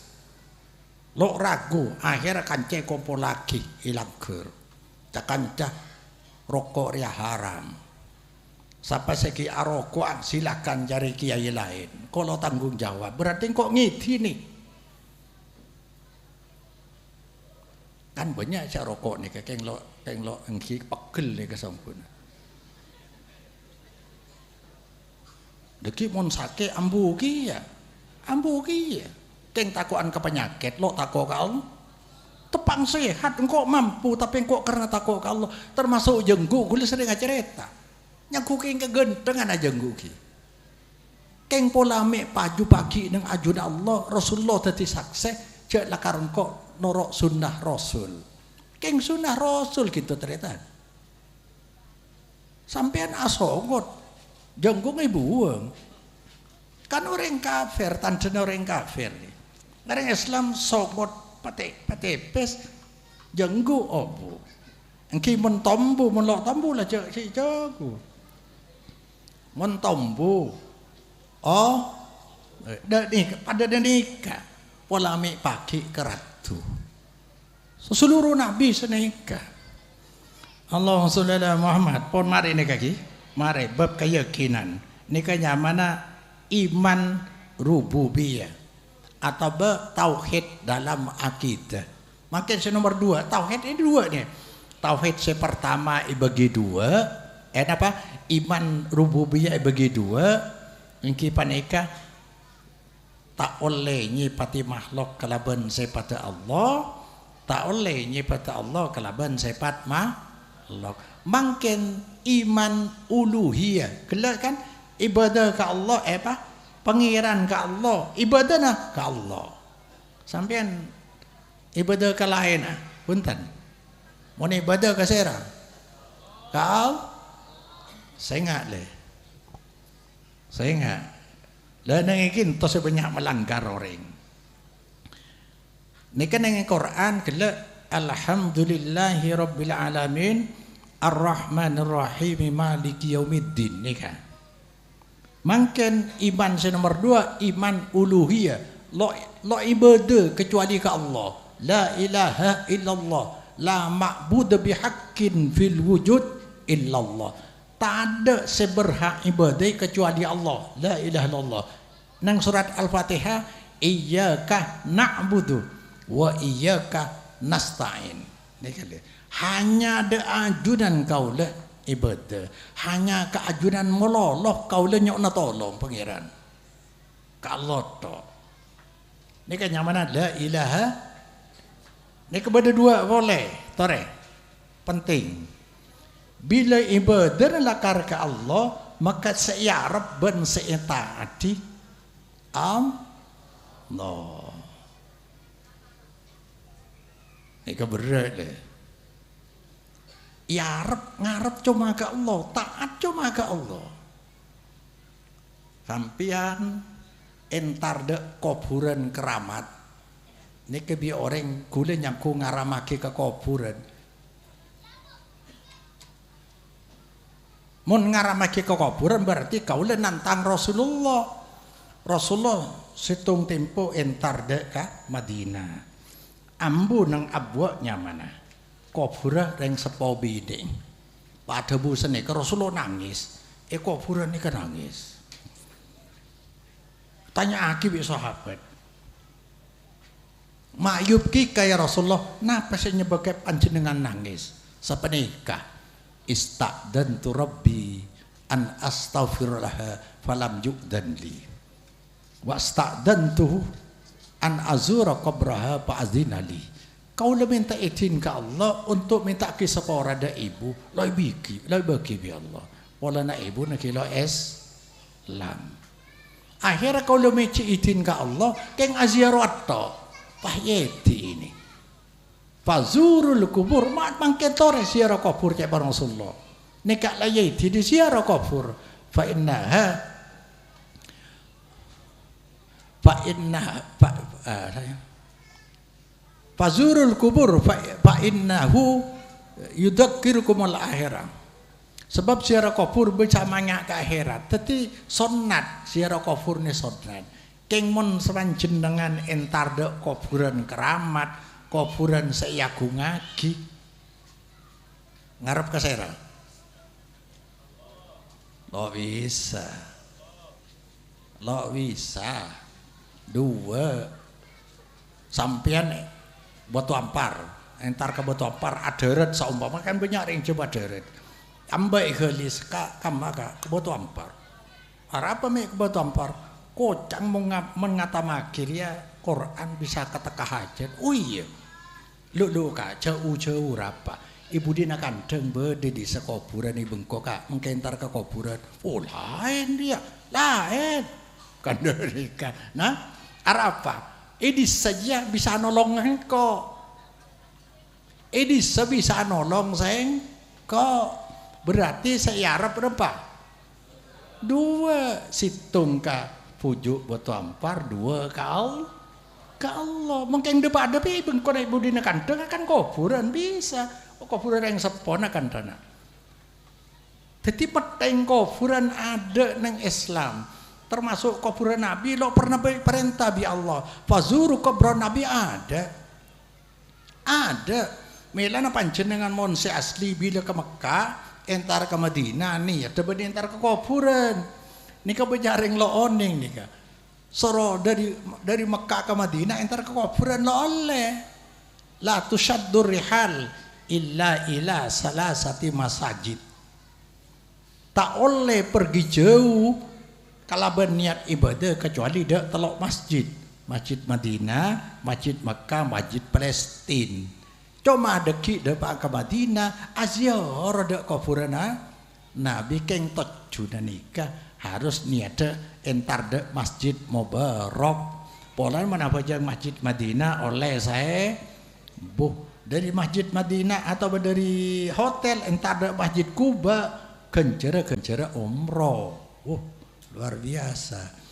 lo ragu akhir kance kompo lagi hilang ker cakanca rokok ria haram sampai segi arokok silakan cari kiai lain kalau tanggung jawab berarti kok ngiti nih kan banyak cak rokok nih keng lo engki pegel nih kesampun deki mon sake ambu ki ya keng takuan ke penyakit lo takut ke Allah tepang sehat engkau mampu tapi engkau karena takut ke Allah termasuk jenggu gue sering cerita nyaku keng kegentengan aja jenggu ki keng pola me paju pagi neng ajun Allah Rasulullah tadi sakse cek lakar engkau norok sunnah Rasul keng sunnah Rasul gitu ternyata sampean asongot jenggung ibu buang kan orang kafir tanten orang kafir nih orang Islam songot patepes jenggu opo engki mentombu menlok tombu lah cek si jago mentombu oh pada nikah polamik pagi kerat seluruh nabi senikah Allahumma sholli ala Muhammad pon mari nikah ki mari bab keyakinan nikahnya mana iman rububiyah atau tauhid dalam akidah makin nomor 2 tauhid ini 2 nih tauhid se pertama ibagi dua, iman rububiyah ibagi dua, ingki paneka tak oleh nyipati makhluk kalaban sifat Allah, tak oleh nyipati Allah kalaban sifat makhluk. Mungkin iman uluhiyah, kelak kan ibadah ke Allah pengiran ke Allah, ibadahna ke Allah. Sampean ibadah ke lain punten. Mun ibadah ke sera. Ke Allah. Saya enggak le. Saya enggak. Lah nang iki tos banyak melanggar orang. Nika nang Quran kelak alhamdulillahi rabbil alamin ar-rahmanir rahim maliki yaumiddin nika. Mungkin iman nomor 2 iman uluhiyah. Lo ibadah kecuali ke Allah. La ilaha illallah. La ma'bud bihaqqin fil wujud illallah. Tak ada seberhak ibadah kecuali Allah. La ilaha illallah. Nang surat Al-Fatihah iyyaka na'budu wa iyyaka nasta'in. Hanya ada ajudan kaulah ibadah, hanya keajudan meloloh kaulah nyokna tolong pangeran kalau to ini kan yang mana la ilaha ini kepada dua boleh tore penting bila ibadah lakar ke Allah maka se'arab ben se'itaati Allah ini keberat deh. Ya ngarep cuma ke Allah, taat cuma ke Allah. Sampian entar de kuburan keramat. Ini kebi orang gule nyangku ngaramake ke kuburan. Mun ngaramake ke kuburan berarti kau le nantang Rasulullah. Rasulullah situng tempo entar de ke Madinah. Ambu nang abwaknya mana? Kuburan yang sepo biding pada busan ke Rasulullah nangis kuburan ini kan nangis tanya aki bi sahabat mayub ki kaya Rasulullah napa sih nyebabkan panjenengan nangis sepenikah ista'dantu rabbi an astaghfirullah falam yu'dan li wa ista'dantu an azura qabraha fa'azina li. Kau le minta izin ke Allah untuk minta kisah kepada ibu, lebih bagi bi Allah. Wala na ibu nak kilo Islam. Akhirnya kau le minta izin ke Allah, keng aziarat to, pahyeti ini. Fazurul kubur, mak mangketore ziarah kubur cek barang Rasulullah. Nekak layeti di ziarah kubur, fa innaha Fazurul kubur fa innahu yudzakirukumul akhirah. Sebab ziarah kubur bersamanya ke akhirat. Tapi sunat ziarah kubur ni sunat. Keng mun sepanjenengan entar de kuburan keramat, kuburan seyagung ngagi. Ngarep kesera. Lo bisa. Dua sampean Batu Ampar, entar ke Batu Ampar aderet saumpama kan banyak yang coba aderet. Ambai gelis kamaka ke Batu Ampar. Apa me ke Batu Ampar? Kocang mengatamaki dia Quran bisa kata hajat. Oh iya. Lu ka jauh rapa. Ibu dina kandeng bede di sekuburan ibu kok mengkentar ke kuburan. Oh lain dia, lain. Kanderikan. Nah, apa? Ini saja bisa nolong engkau. Ini bisa nolong engkau. Berarti saya harap berapa? 2 situng ka pujuk Batu Ampar, 2 ka Allah. Mungkin depan tapi bengkok ibu dina kandeng kan kuburan bisa. Kuburan yang sepona kan tanah. Jadi peteng kuburan ada nang Islam. Termasuk kuburan Nabi lo pernah perintah bi Allah fazuru kubur Nabi ada melana panjenengan monse asli bila ke Mekah entar ke Madinah nih ya tebe entar ke kuburan nika bejaring lo oning nika soro dari Mekah ke Madinah entar ke kuburan lo oleh la tusyaddur rihal illa ila salasati masajid. Tak oleh pergi jauh kalau berniat ibadah kecuali dak telok masjid. Masjid Madinah, Masjid Mekah, Masjid Palestina. Cuma deki depan ke Madinah, aziarah dak kuburana Nabi keng tujuan nikah harus niat entar dak Masjid Mubarak. Polan mana baca Masjid Madinah oleh saya dari Masjid Madinah atau dari hotel entar dak Masjid Kuba kencera umroh. Luar biasa.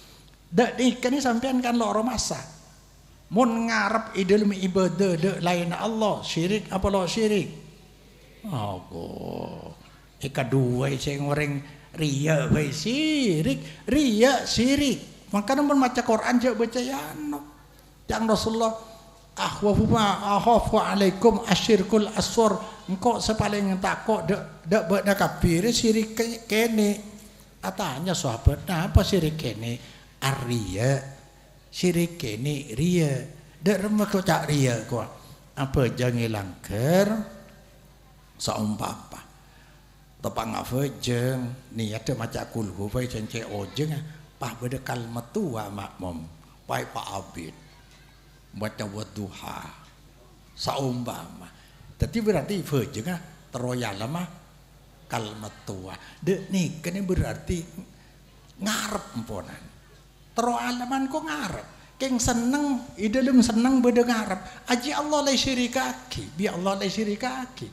Dak nikah ni sampean kan loro masa. Mun ngarep idul ibadah dak lain Allah, syirik apa lo syirik? Oh, kedua sing orang riya bae syirik, riya syirik. Makanya mun maca Quran je baca yano. Yang Rasulullah ahwafu alaikum asyirkul aswar. Engkau sepaling takut dak kafir syirik kene. Atanya sahabat, nah apa syirik kene? Arya syirik kene ria. Dak remeh kok cak ria kok. Apa jangan langker saumpapa. Tepang afejeng niat maca kulhu bae cence ojeng pah bedekal metua makmum. Pai Pak Abid. Baca wadduha. Saumpama. Tapi berarti fejeng teroyal mah kalmat tua. Dek nikah ini berarti ngarep emponan. Tero alaman kok ngarep. Keng seneng, idalem seneng beda ngarep. Aji Allah lai syirikaki, bi Allah lai syirikaki.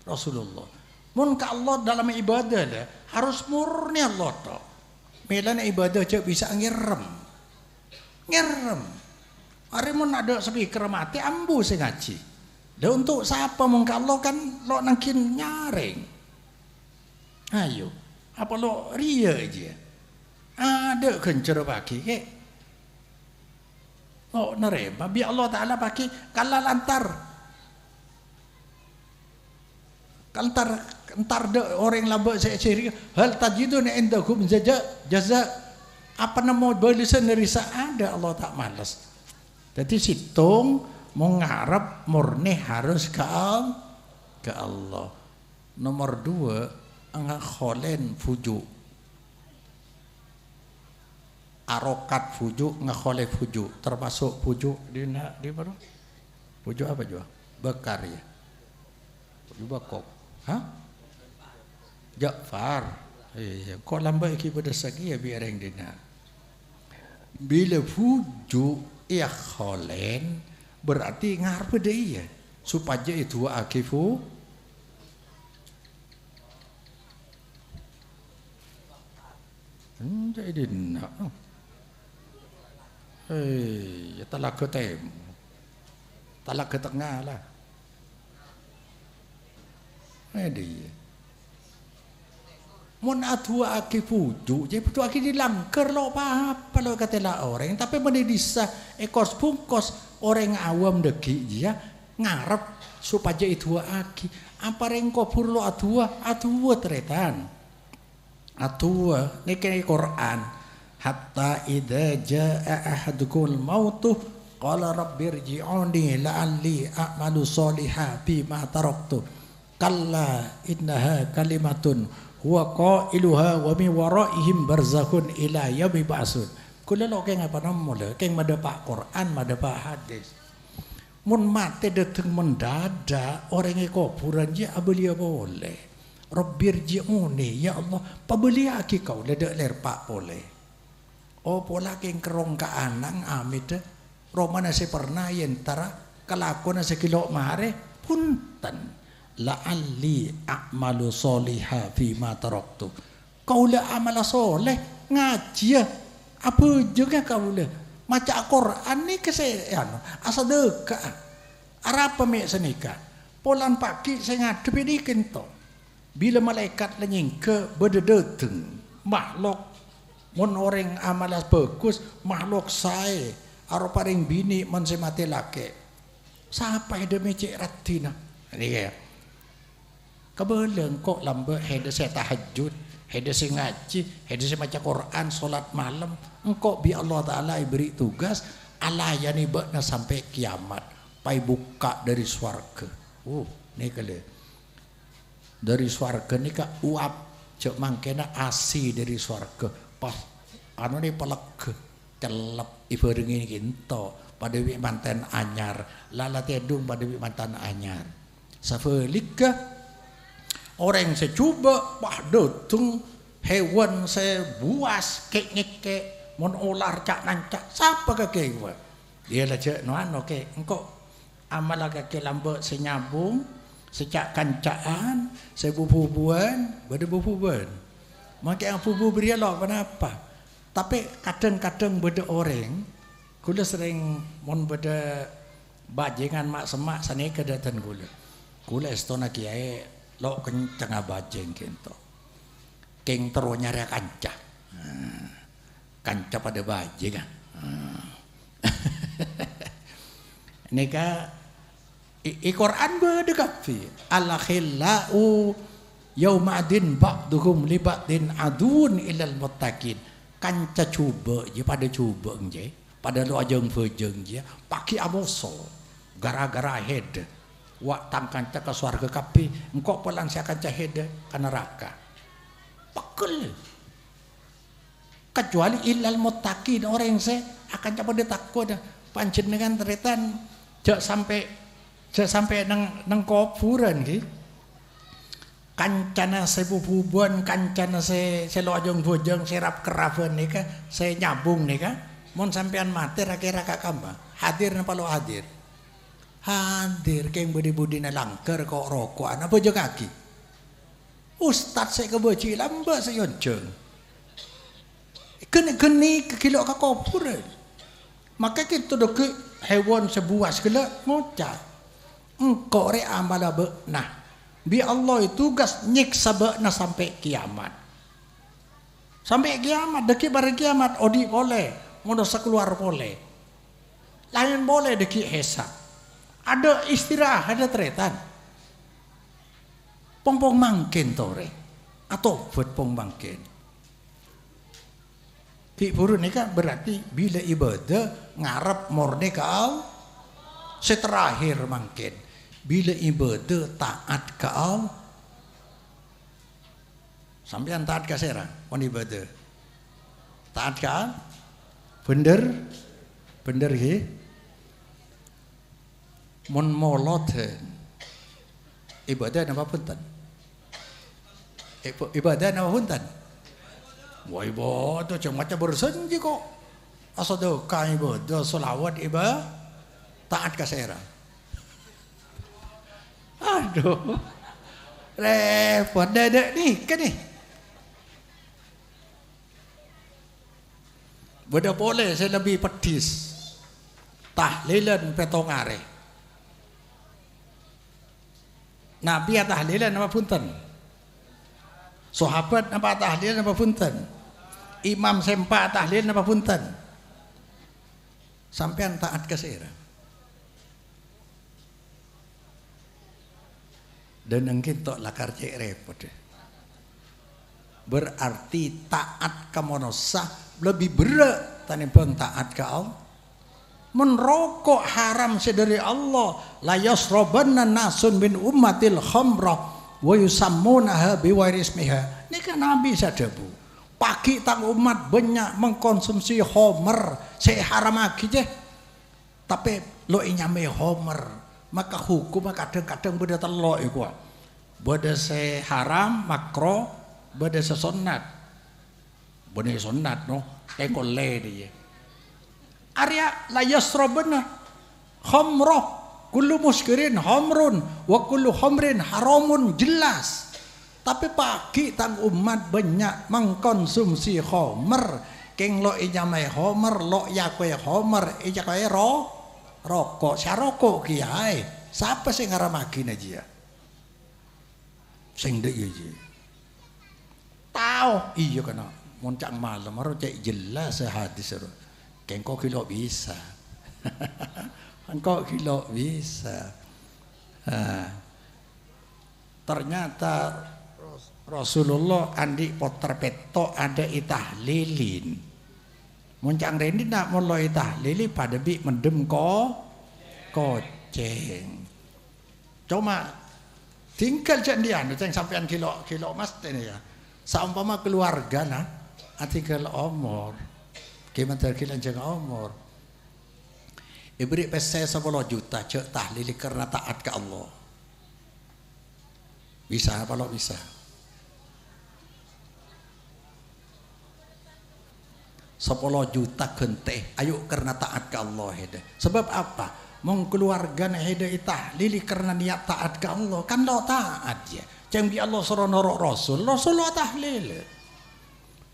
Rasulullah. Mun ka Allah dalam ibadah dah harus murni Allah toh. Melan ibadah cek bisa ngerem. Ngerem. Hari mun ada speaker mati ambu sing ngaji. Dah untuk siapa mun ka Allah kan lo nangkin nyaring. Ayo, apa lo ria aja? Ada kencer pagi ke? Oh nerema, biar Allah Taala pagi kalau lantar de orang lamba saya ciri hal tajidun indakum jaza apa nama balisan dari ada Allah tak malas. Jadi situng mau ngarep murni harus ke Allah. Nomor 2 angga kholen fuju. Arokat fujuk ngakholeh fujuk termasuk fujuk di mana? Fujuk apa juga? Bekar ya. Fujuk bakok. Hah? Ja'far. Iya, kok lambat iki pada sagi ya biar yang dina. Bila fujuk ya kholen berarti ngarep dia supaya itu akifu jadi nak. Ya talak ke temu. Talak ke tengah lah. Dia. Mun atu aki puju, jadi puju aki dilangker lo apa lo kata lah orang. Tapi menedisa ekos bungkos orang awam deki dia ngarep supaya itu aki. Apa rengkopur lo atua teretan. Atua ni kaya Quran. Hatta idza jaa ahadukumul mautu qala rabbirji'uni la'alli a'malu sholihan bima taraktu kalla innaha kalimatun huwa qailuha wa min waraihim barzakhun ila yaumi ba'sun. Kula lo keng apa namanya keng madapak Quran madapak hadis. Mun mate dateng mendadak orang e kuburan je abelia boleh. Rabbirji'uni ya Allah pabeli aki kau ledak lerpak boleh. Oh pola keng kerong ka anang amit romana se pernah yentara kelakon se kilo mare punten la'alli a'malu sholiha fi ma taraktu. Kau la amala soleh ngaji apa juga kau la maca Quran ni kesean asadeka arapa me senika polan pagi saya ngadep ini kento bila malaikat lenyingke bededeteng makhluk mun orang amalas bagus makhluk saya aro paring bini mun se mati laki siapa yang demi cek ratina ini ya kebelang kok lambe hede saya tahajud hede saya ngaji hede saya baca Quran solat malam engkau bi Allah Ta'ala beri tugas alayani bakna sampai kiamat pai buka dari swarga nih kali dari swarga nih kak uap cek mangkena asi dari swarga pas anu nih peleg celep ibaring ini kinto pada wi mantan anyar lala tedung pada wi mantan anyar safelik orang secoba wah dotung hewan saya buas kek ngeke mon ular cak nancak siapa kakek gua dia lah cek no ano ke engkau amal kakek lambek senyambung secak kancaan sebubuan bade bubuan makai yang bubu beria lo kenapa tapi kadang-kadang bade orang gula sering mon bade bajengan mak semak sana kedatan gula estona kiai lo kencang bajeng kento keng terus nyari kanca kanca pada bajeng nika Quran berdekapi al-khillau yaumadin ba'duhum li ba'din adun ilal muttaqin kanca cuba je pada cuba je pada lu ajeng fejeng je paki amoso gara-gara head wa tang kanca ke swarga kapi engko pelang sia kanca head ka neraka pekel kecuali ilal muttaqin orang se akan pada takut panjenengan teretan jak sampai nang kuburan ki kancana sebubuan kancana selojong bojong serap keravan nika saya nyambung nika mon sampean mati kira kakamba hadir napa lo hadir keng budi na langker kok rokok ana bojo kaki ustad saya keboci lamba saya yonceng geni kilo ka kuburan maka kita dok hewan sebuas kela ngocak engkau re amala bekna bi Allah itu gas nyiksa bekna sampai kiamat deki bar kiamat odi boleh ngodosa keluar boleh lain boleh deki hesa ada istirahat ada tretan pong mangkin tore atau buat pong mangkin di burun ini kan berarti bila ibadah ngarep murni ke Allah seterakhir mangkin bila ibadah taat ke Allah sampean taat ke serang on ibadah taat ke Allah bener he mon molot ibadah napa punten ibadah napa punten wah ibadah cuma bersenji kok asal kau ibadah solawat ibadah taat ke serang aduh repot dedek nih kan nih beda boleh saya lebih pedis tahlilan petongare nabi tahlilan apa punten sahabat apa tahlilan apa punten imam sempa tahlilan apa punten sampean taat ke serang dan engkin tok lakar cek repot berarti taat ke manusia lebih berat tanimbang taat ke Allah merokok haram sedari Allah la yasrabanna nasun min ummatil khamra wa yusammunaha biwairismiha ini kan Nabi sadabu pagi tang umat banyak mengkonsumsi homer saya haram lagi je tapi lo inyame homer maka hukum kadang-kadang beda telok iku beda se haram makro beda se sunat beda sunat no ekole dia Arya la yasrabuna khamra kullu muskirin khamrun wa kullu khamrin haramun jelas tapi pagi tang umat banyak mengkonsumsi khamr keng lo inyamai khamr lo yakwe khamr ijakwe rokok saya rokok kiai siapa sih ngaramagin aja sing dek aja tahu iya kena muncang malam harus cek jelas hadis itu kengko kilo bisa engkau kilo bisa ternyata Rasulullah andi poter peto ada itahlilin muncang rendi nak mulai tahlili pada bi mendem koceng cuma Tinggal jandian ceng sampean kilo mas ini ya. Saumpama keluarga nah, tinggal umur. Gimana kilo jeng umur. Ibri pes 10 juta cek tahlil karena taat ke Allah. Bisa apa lo bisa? 10 juta gente, ayo karena taat ke Allah hede. Sebab apa? Mong keluarga hede tahlil karena niat taat ke Allah, kan lo taat ya. Jangan bi Allah suruh norok Rasul lo tahlil.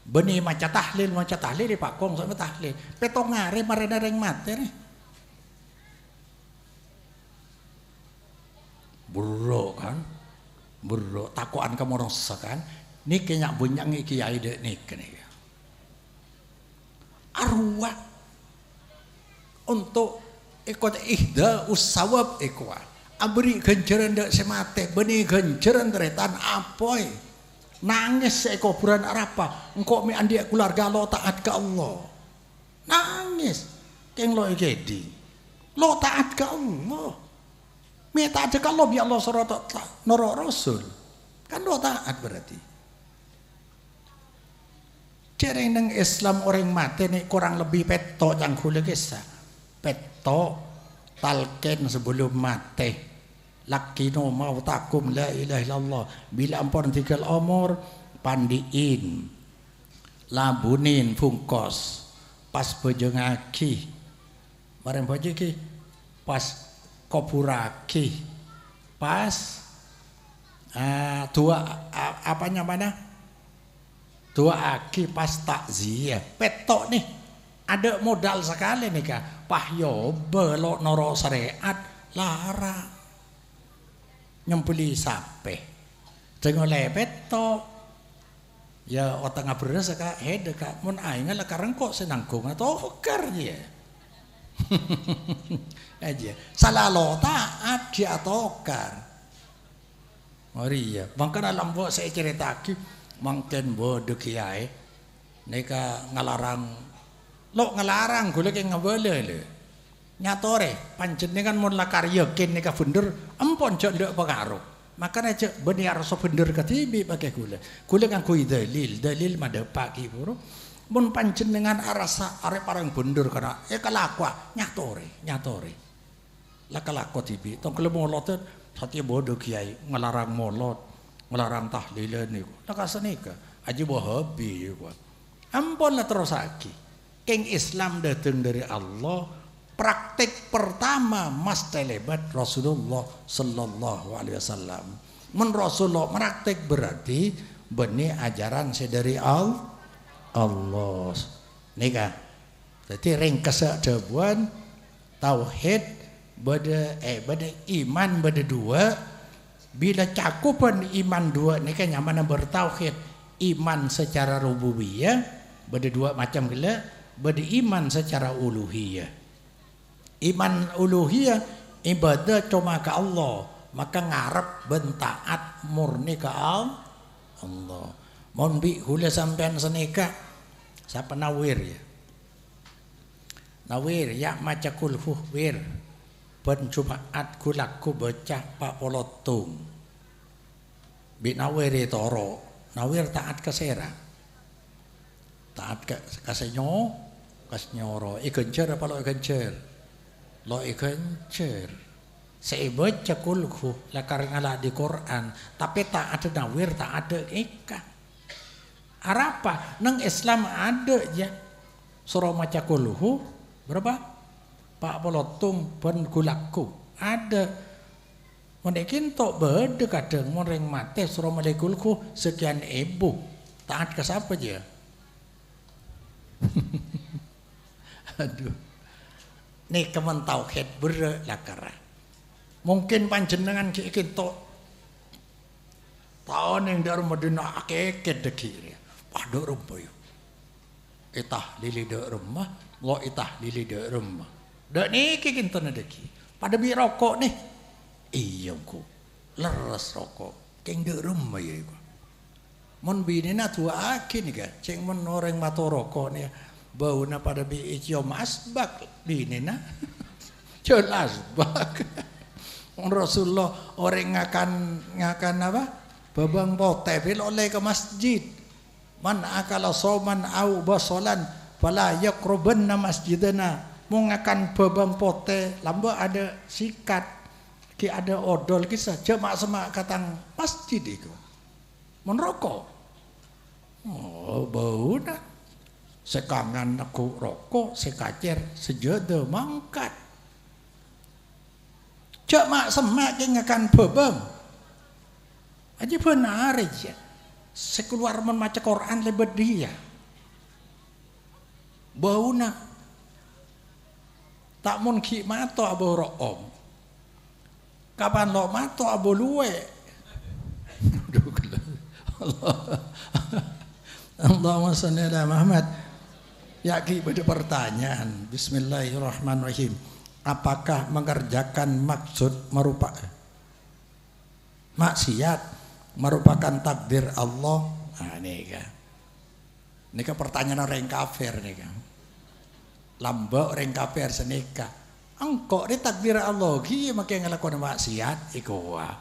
Benih maca tahlil di pakong sama tahlil. Petong ngare marena reng mate nih. Bro kan, bro takuan kamu rasa kan, nih kenyak bunyak kiai dek nih kene. Arwah untuk ikut ihda usawab ikwa abri genceran dek semate benih genceran deretan apoy nangis sekoburan arapa engkau mi andi keluarga lo taat ke Allah nangis keng lo ikedi lo taat ke Allah mi taat ke Allah biar Allah suruh norok Rasul kan lo taat berarti. Cereng nang Islam orang mati nih kurang lebih peto yang kule kisah peto talken sebelum mati lakino mau takum la ilaha illallah bila ampun tinggal umur pandiin labunin fungkos pas bojongaki bareng bojiki pas kopuraki pas tua apanya mana dua aki pas takziah petok nih ada modal sekali nih kak pahyo belok noro syariat lara nyempeli sape dengan petok ya otang beres kak hede kak mun aing lah kareng kok senangkung atau hokar dia aja salah lo taat dia tokar Maria makanya lambo saya cerita mungkin bodoh kiai neka ngelarang lo ngelarang gue lagi ngebele le nyatore panjenengan mun lakar yakin neka bener ampun cok ndak pengaruh makanya cok benih rasa bener ketibi pakai gula kan kui dalil mada pagi buru mun panjenengan arasa arep parang bener karena kalakwa nyatore lah kalakwa tibi tong kalau molot satya bodoh kiai ngelarang molot melarang tahlilan niku lakasanika aja wahabi niku ampun lah terus lagi keng Islam datang dari Allah praktik pertama mas telebat Rasulullah sallallahu alaihi wasallam men Rasulullah praktik berarti benih ajaran dari Allah nika jadi ringkes debuan tauhid bade iman bade dua bila cakupan iman dua ini kan nyaman bertauhid iman secara rububiyah beda dua macam gila beda iman secara uluhiyah iman uluhiyah ibadah cuma ke Allah maka ngarep bentaat murni ke Allah mohon bi hula sampean senika siapa nawir ya maca kulhuh wir pencumaat kulaku bocah pak polotung binawir toro nawir taat kesera taat kasenyo kasnyoro ikencer apa lo ikencer sebaca kulhu lakar ngalah di Quran tapi tak ada nawir tak ada ika arapa nang Islam ada ya surah maca kulhu berapa Pak Polotung pun gulaku ada menekin tok beda kadang moreng mate surah malaikulku sekian ibu taat ke siapa aja aduh nih kemen tauhid berlakara mungkin panjenengan kikin tok tahun yang dari Madinah akeket dekir pada rumah itah lili de rumah lo itah lili de rumah dak niki kinten deki pada bi rokok nih iya ku leres rokok keng de rumah ya iku mon binena tua akin ga ceng mon orang mato rokok nih bauna pada bi cium asbak binena cium asbak Rasulullah orang ngakan apa? Babang pote bila oleh ke masjid. Man akala soman au basolan fala yaqrubanna masjidana. Mau ngakan babang pote lamba ada sikat ki ada odol kisah jamak semak katang masjid itu. Merokok. Oh bau dah. Sekangan aku rokok, sekacer sejada mangkat. Jamak semak yang ngakan babang. Aja benar aja. Sekeluar membaca Quran lebat dia. Bau nak. Tak mun ki mato abo room. Kapan lo mato abo luwe. Allahumma shalli ala Muhammad. Ya ki pada pertanyaan. Bismillahirrahmanirrahim. Apakah mengerjakan maksud merupakan maksiat merupakan takdir Allah? Nah ini kan pertanyaan orang kafir nih kan. Lambak orang kafir senika. Engkau ini takdir Allah ki makai ngelakukan maksiat iku wah.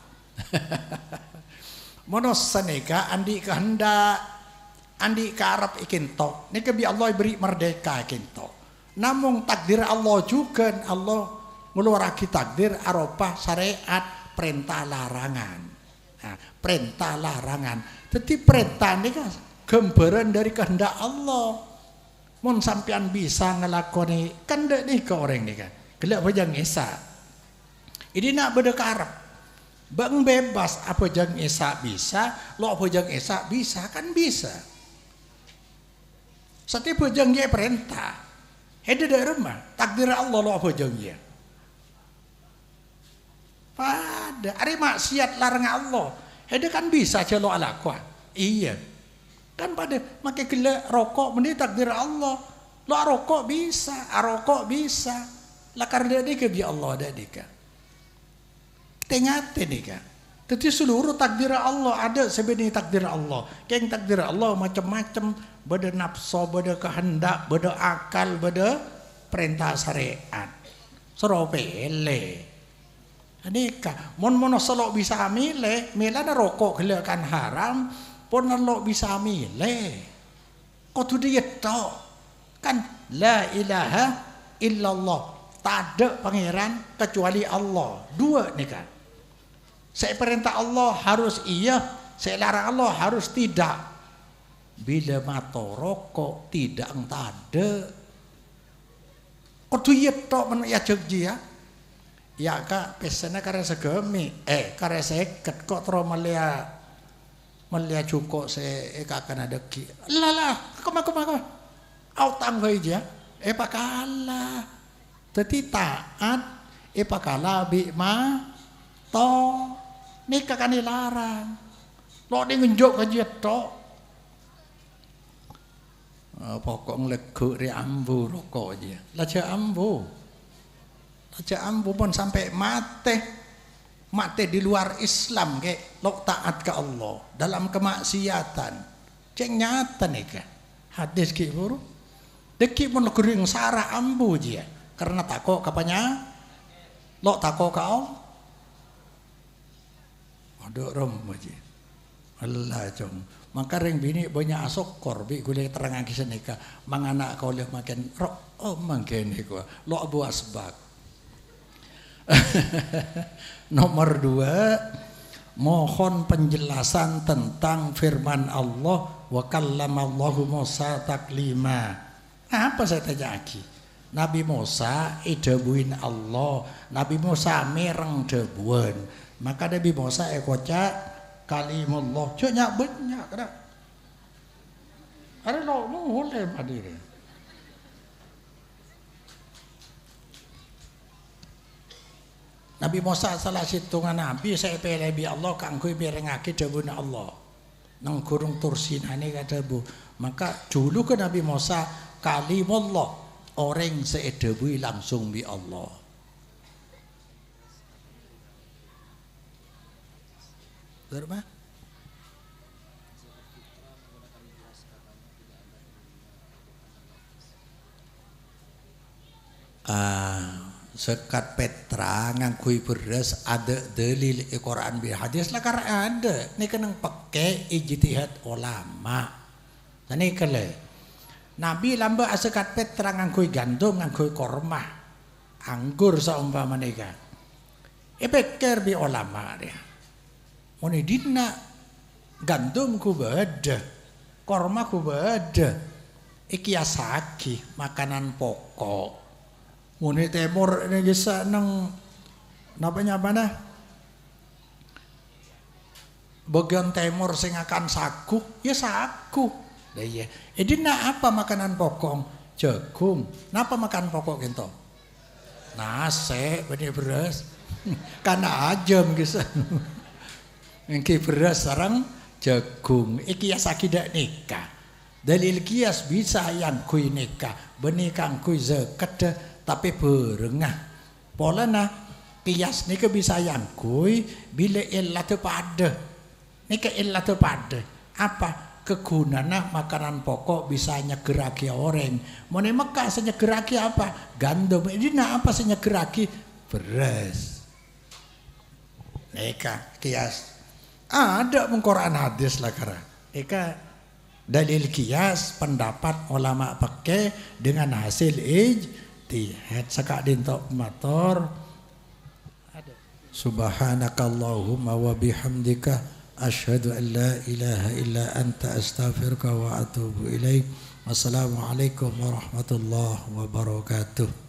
Monos senika andi kehendak andi karep ikin tok. Nika bi Allah beri merdeka ikin tok. Namun takdir Allah juga Allah ngeluarake takdir arupa syariat perintah larangan. Nah, perintah larangan. Jadi perintah ini kan gambaran dari kehendak Allah. Mun sampean bisa ngelakoni kehendak nih ke orang nih kan. Gelak bajang esa. Ini nak berdekarap. Bang bebas apa jang esa bisa, lo apa jang esa bisa kan bisa. Setiap bajang dia perintah. Hede dari rumah takdir Allah lo apa jang dia. Pada hari maksiat larang Allah. Hede kan bisa aja lo alakwa. Iya. Kan pada makai gila rokok meni takdir Allah. Lo rokok bisa, arokok bisa. Lah karena dia bi Allah ada dika. Tengate dika. Jadi seluruh takdir Allah ada sebenarnya takdir Allah. Keng takdir Allah macam-macam, beda nafsu, beda kehendak, beda akal, beda perintah syariat. Seropele. Adika, mon monosolok bisa milih na rokok gelakan haram, pun lo bisa milih. Kau tu dia tahu kan la ilaha illallah, tak ada pangeran kecuali Allah. Dua nih kan. Saya perintah Allah harus iya, saya larang Allah harus tidak. Bila mata rokok tidak ada. Kau tu dia tahu mana ya jogja. Ya kak pesena karena segemi karena seket kok terus melia cukup saya akan ada ki lala kemana au tangga aja pakala teti taat pakala bi ma to nikah kan dilarang lo di ngenjuk aja to pokok ngelegu ri ambu rokok aja laja ambu pun sampai mati di luar Islam ke lo taat ke Allah dalam kemaksiatan ceng nyata nih kan hadis ki buru deki pun lo kering sarah ambu dia karena takut kapanya lo takut kau ada rom aja Allah jom maka ring bini banyak asokor bi gule terangan kisah nikah manganak kau lihat makin makin nih gua lo abu asbak. Nomor 2, mohon penjelasan tentang firman Allah wa kallamallahu Musa taklima. Apa saya tanya lagi? Nabi Musa idabuin Allah, Nabi Musa mereng debuan. Maka Nabi Musa ekocak kalimullah. Cuma banyak kada. Ada lo boleh hadir. Nabi Musa salah situngan nabi saya pilih bi Allah kanggo mirengake dawuhna Allah. Nang gurung tursinane kata bu. Maka dulu ke Nabi Musa kalimullah orang seedabui langsung bi Allah. Berapa? sekat petra ngangkui beras ada dalil Al-Quran bil hadis lah karena ada ini kena pakai ijtihad ulama ini kele Nabi lamba sekat petra ngangkui gandum ngangkui korma anggur saumpama nika pikir bi ulama dia muni dina gandum ku beda korma ku beda iki asaki makanan pokok muni temur ini bisa nang napanya apa nah bagian timur sing akan sagu ya sagu dah iya dina apa makanan pokok jagung napa makan pokok gitu nasi benih beras karena ajam gitu iki beras sarang jagung iki ya sakidak nikah dalil kias bisa yang kui nikah benih kang kui zakat tapi berengah polana kias nika bisa yang kui bila illah pada nika illah pada apa kegunaan makanan pokok bisa nyegeraki orang mau Mekah senyegeraki apa gandum ini apa senyegeraki beras nika kias ada Quran hadis lah kara nika dalil kias pendapat ulama pakai dengan hasil ijtihad sakak dintok motor subhanakallahumma wa bihamdika asyhadu an la ilaha illa anta astaghfiruka wa atubu ilaik. Wassalamualaikum warahmatullahi wabarakatuh.